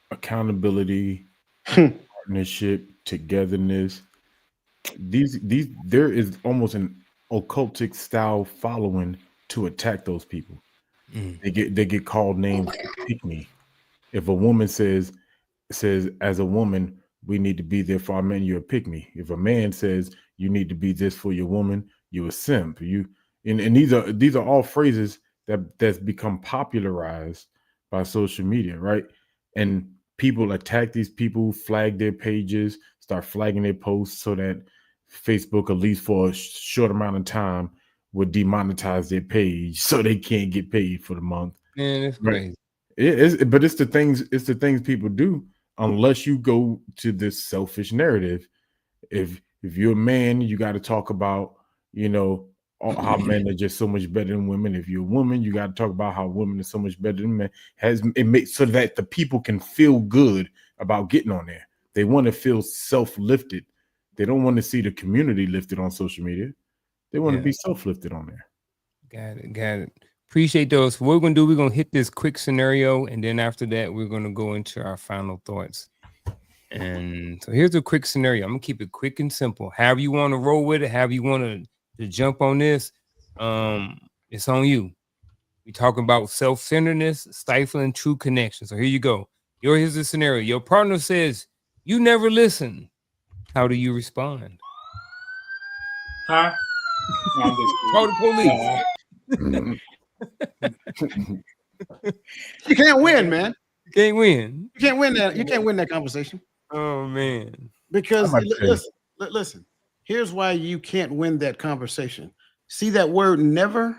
C: accountability, partnership, togetherness. These there is almost an occultic style following to attack those people. They get called names. Pick me. If a woman says as a woman we need to be there for our men, you're a pick me. If a man says you need to be this for your woman, you're a simp. And these are all phrases that's become popularized by social media, right? And people attack these people, flag their pages, start flagging their posts so that Facebook, at least for a short amount of time, would demonetize their page so they can't get paid for the month.
B: Man, it's
C: Right.
B: crazy.
C: But it's the things people do unless you go to this selfish narrative. If you're a man, you got to talk about, how men are just so much better than women. If you're a woman, you got to talk about how women are so much better than men. It makes so that the people can feel good about getting on there. They want to feel self-lifted. They don't want to see the community lifted on social media. They want to be self-lifted on there.
B: Got it. Appreciate those. What we're gonna do, we're gonna hit this quick scenario, and then after that, we're gonna go into our final thoughts. And so here's a quick scenario. I'm gonna keep it quick and simple. However you want to roll with it, however you want to jump on this, it's on you. We're talking about self-centeredness, stifling true connection. So here you go. Here's the scenario. Your partner says, "You never listen." How do you respond?
D: Huh? No, I'm just
B: Call the police.
E: You can't win, man.
B: You can't win.
E: You can't win that. You can't win that conversation.
B: Oh man.
E: Because listen, here's why you can't win that conversation. See that word never?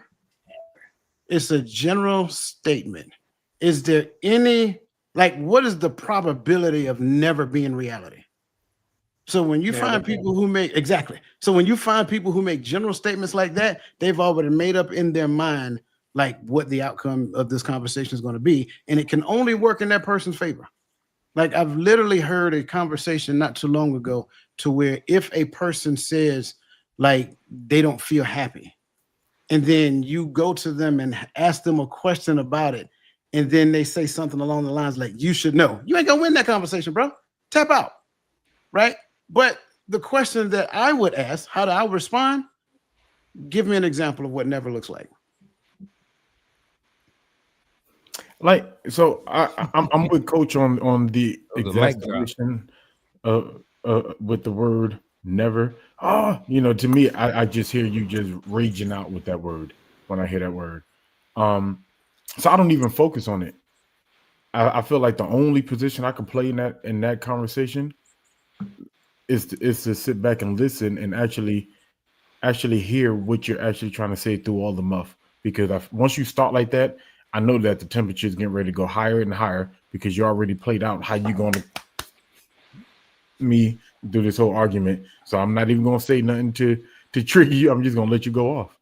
E: It's a general statement. Is there any, what is the probability of never being reality? So when you find people who make general statements like that, they've already made up in their mind what the outcome of this conversation is going to be, and it can only work in that person's favor. Like I've literally heard a conversation not too long ago to where if a person says they don't feel happy, and then you go to them and ask them a question about it, and then they say something along the lines like, "You should know," you ain't gonna win that conversation, bro. Tap out, right? But the question that I would ask, how do I respond? Give me an example of what never looks like.
C: So I'm with Coach on the exasperation with the word never. To me, I just hear you just raging out with that word when I hear that word. So I don't even focus on it. I feel like the only position I can play in that conversation is to sit back and listen and actually hear what you're actually trying to say through all the muff. Because once you start like that, I know that the temperature is getting ready to go higher and higher because you already played out how you're going to me do this whole argument. So I'm not even going to say nothing to trigger you. I'm just going to let you go off.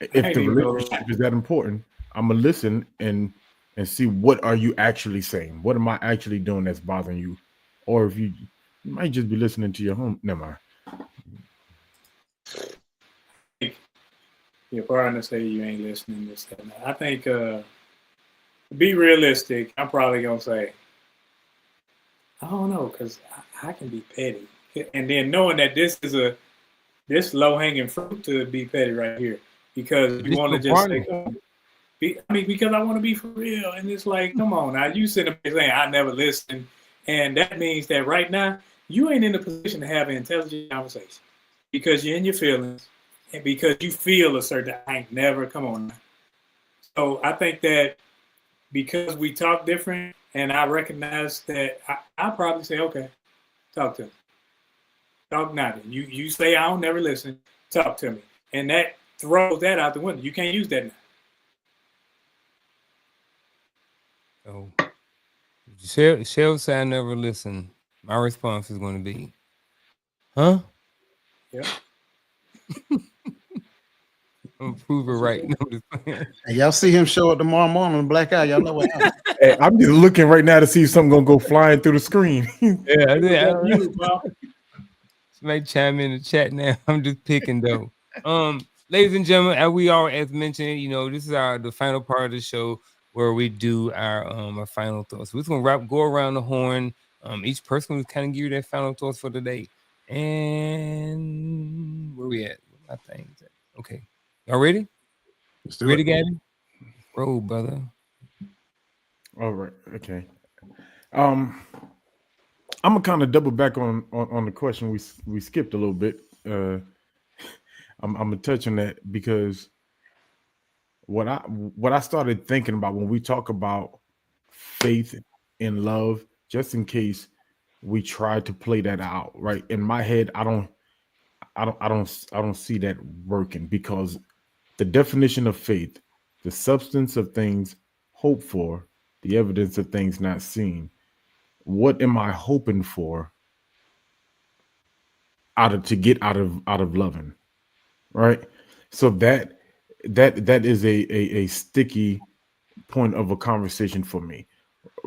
C: If the relationship is that important, I'm going to listen and see what are you actually saying? What am I actually doing that's bothering you? Or if you might just be listening to your home. Never mind.
D: Your partner say you ain't listening to stuff. I think be realistic. I'm probably gonna say, I don't know, because I can be petty. And then knowing that this is this low hanging fruit to be petty right here because you
C: This
D: want to
C: your
D: just say,
C: partner.
D: come on. I mean, because I want to be for real. And it's like, come on now, you sitting there saying, I never listen. And that means that right now, you ain't in a position to have an intelligent conversation because you're in your feelings and because you feel a certain, I ain't never, come on now. So I think that because we talk different and I recognize that I'll probably say, okay, talk to me. Talk nothing. You say I don't never listen, talk to me. And that throws that out the window. You can't use that now.
B: So, Shell say I never listen. My response is going to be, huh?
D: Yeah.
B: I'm gonna prove it right. No, I'm just playing.
E: And y'all see him show up tomorrow morning in black eye. Y'all know what happened.
C: Hey, I'm just looking right now to see if something gonna go flying through the screen.
B: Yeah, I think I
D: You, Bob.
B: Somebody chime in the chat now. I'm just picking though. Ladies and gentlemen, as we all as mentioned, this is the final part of the show where we do our final thoughts. We're just gonna go around the horn. Each person will kind of give you their final thoughts for the day. And where we at? Where my things at? Okay. Y'all ready?
E: Let's do
B: Ready,
E: it.
B: Gabby? Roll, brother.
C: All right. Okay. I'm gonna kind of double back on the question we skipped a little bit. I'm gonna touch on that because what I started thinking about when we talk about faith and love, just in case we try to play that out, right? In my head, I don't see that working because the definition of faith, the substance of things hoped for, the evidence of things not seen. What am I hoping for to get out of loving, right? So that is a sticky point of a conversation for me.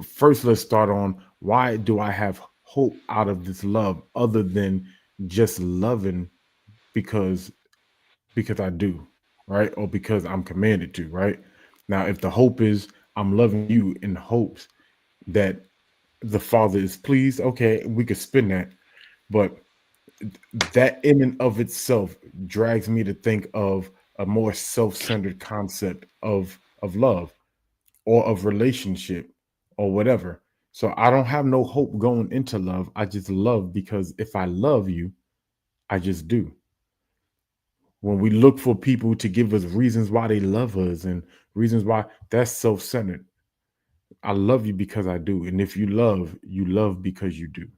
C: First, let's start on why do I have hope out of this love other than just loving because I do, right? Or because I'm commanded to, right? Now, if the hope is I'm loving you in hopes that the Father is pleased, okay, we could spin that. But that in and of itself drags me to think of a more self-centered concept of love or of relationship or whatever. So I don't have no hope going into love. I just love because if I love you, I just do. When we look for people to give us reasons why they love us and reasons why, that's self-centered. I love you because I do. And if you love because you do.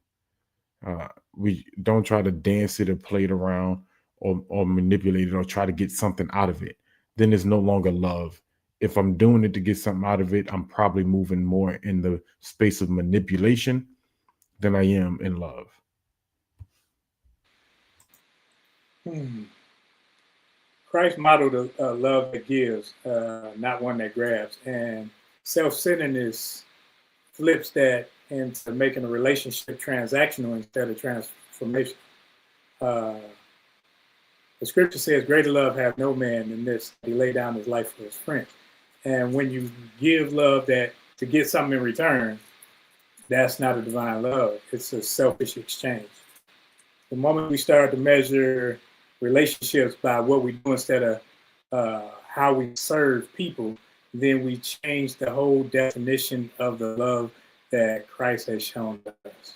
C: We don't try to dance it or play it around or manipulate it or try to get something out of it. Then it's no longer love. If I'm doing it to get something out of it, I'm probably moving more in the space of manipulation than I am in love.
D: Christ modeled a love that gives, not one that grabs. And self-centeredness flips that into making a relationship transactional instead of transformation. The scripture says, greater love hath no man than this, he lay down his life for his friend. And when you give love that to get something in return, that's not a divine love. It's a selfish exchange. The moment we start to measure relationships by what we do instead of how we serve people, then we change the whole definition of the love that Christ has shown us.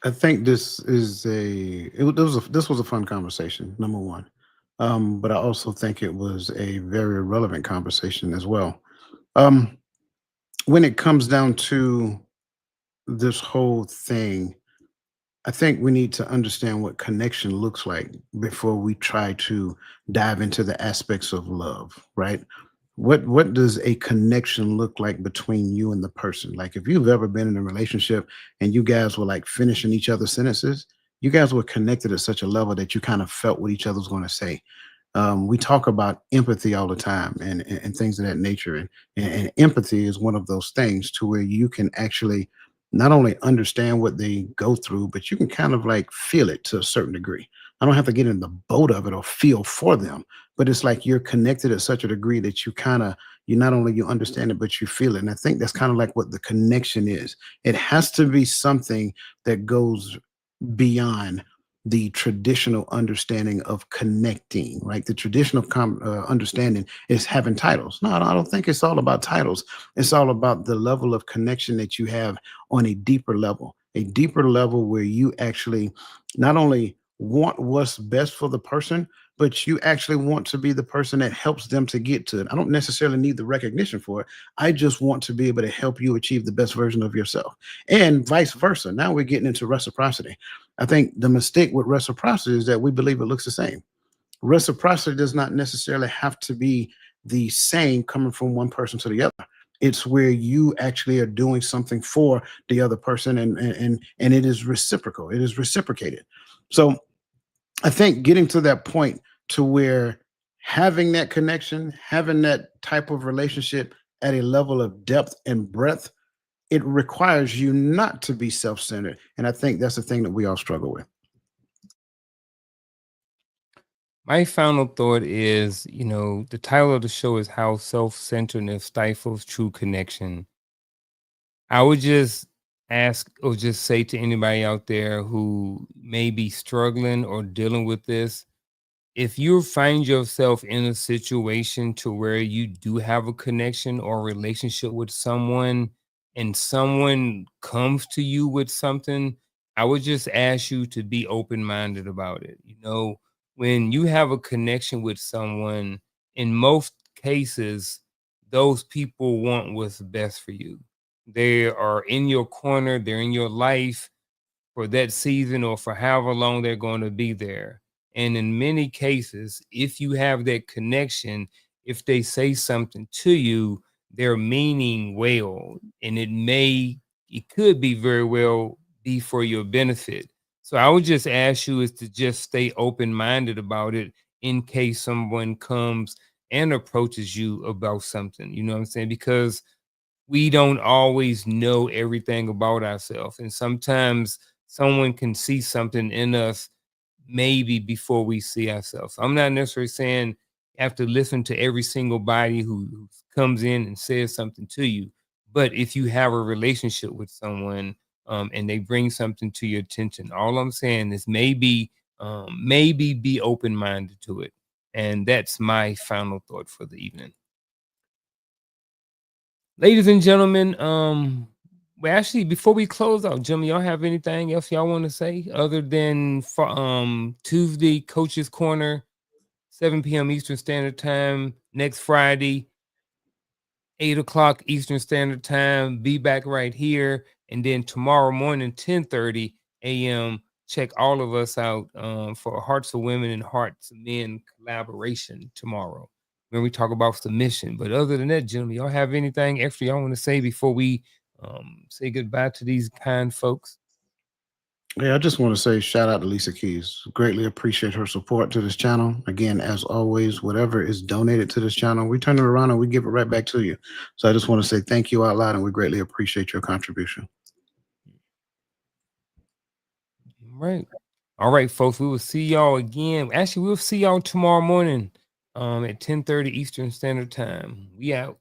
E: I think this is this was a fun conversation, number one. But I also think it was a very relevant conversation as well. When it comes down to this whole thing, I think we need to understand what connection looks like before we try to dive into the aspects of love, right? What does a connection look like between you and the person? Like if you've ever been in a relationship and you guys were like finishing each other's sentences, you guys were connected at such a level that you kind of felt what each other was going to say. We talk about empathy all the time and things of that nature. And empathy is one of those things to where you can actually not only understand what they go through, but you can kind of like feel it to a certain degree. I don't have to get in the boat of it or feel for them, but it's like you're connected at such a degree that you kind of you not only you understand it, but you feel it. And I think that's kind of like what the connection is. It has to be something that goes beyond the traditional understanding of connecting, right? The traditional understanding is having titles. No, I don't think it's all about titles. It's all about the level of connection that you have on a deeper level where you actually not only want what's best for the person, but you actually want to be the person that helps them to get to it. I don't necessarily need the recognition for it. I just want to be able to help you achieve the best version of yourself, and vice versa. Now we're getting into reciprocity. I think the mistake with reciprocity is that we believe it looks the same. Reciprocity does not necessarily have to be the same coming from one person to the other. It's where you actually are doing something for the other person, and it is reciprocal. It is reciprocated. So I think getting to that point to where having that connection, having that type of relationship at a level of depth and breadth, it requires you not to be self-centered. And I think that's the thing that we all struggle with.
B: My final thought is, the title of the show is How Self-Centeredness Stifles True Connection. I would just ask or just say to anybody out there who may be struggling or dealing with this, if you find yourself in a situation to where you do have a connection or relationship with someone and someone comes to you with something, I would just ask you to be open-minded about it. When you have a connection with someone, in most cases, those people want what's best for you. They are in your corner, they're in your life for that season or for however long they're going to be there. And in many cases, if you have that connection, if they say something to you, they're meaning well, and it could be very well be for your benefit. So I would just ask you is to just stay open-minded about it in case someone comes and approaches you about something. You know what I'm saying? Because we don't always know everything about ourselves. And sometimes someone can see something in us maybe before we see ourselves. I'm not necessarily saying you have to listen to every single body who comes in and says something to you. But if you have a relationship with someone and they bring something to your attention, all I'm saying is maybe be open-minded to it. And that's my final thought for the evening. Ladies and gentlemen, well, actually, before we close out, Jimmy, y'all have anything else y'all want to say other than for Tuesday Coach's Corner, 7 p.m. Eastern Standard Time, next Friday, 8 o'clock Eastern Standard Time, be back right here. And then tomorrow morning, 10:30 a.m., check all of us out for Hearts of Women and Hearts of Men collaboration tomorrow, when we talk about submission. But other than that, gentlemen, y'all have anything extra y'all want to say before we say goodbye to these kind folks?
E: Yeah, I just want to say shout out to Lisa Keys. Greatly appreciate her support to this channel. Again, as always, whatever is donated to this channel, we turn it around and we give it right back to you. So I just want to say thank you out loud, and we greatly appreciate your contribution.
B: All right, folks. We will see y'all again. Actually, we'll see y'all tomorrow morning at 10:30 Eastern Standard Time. We out.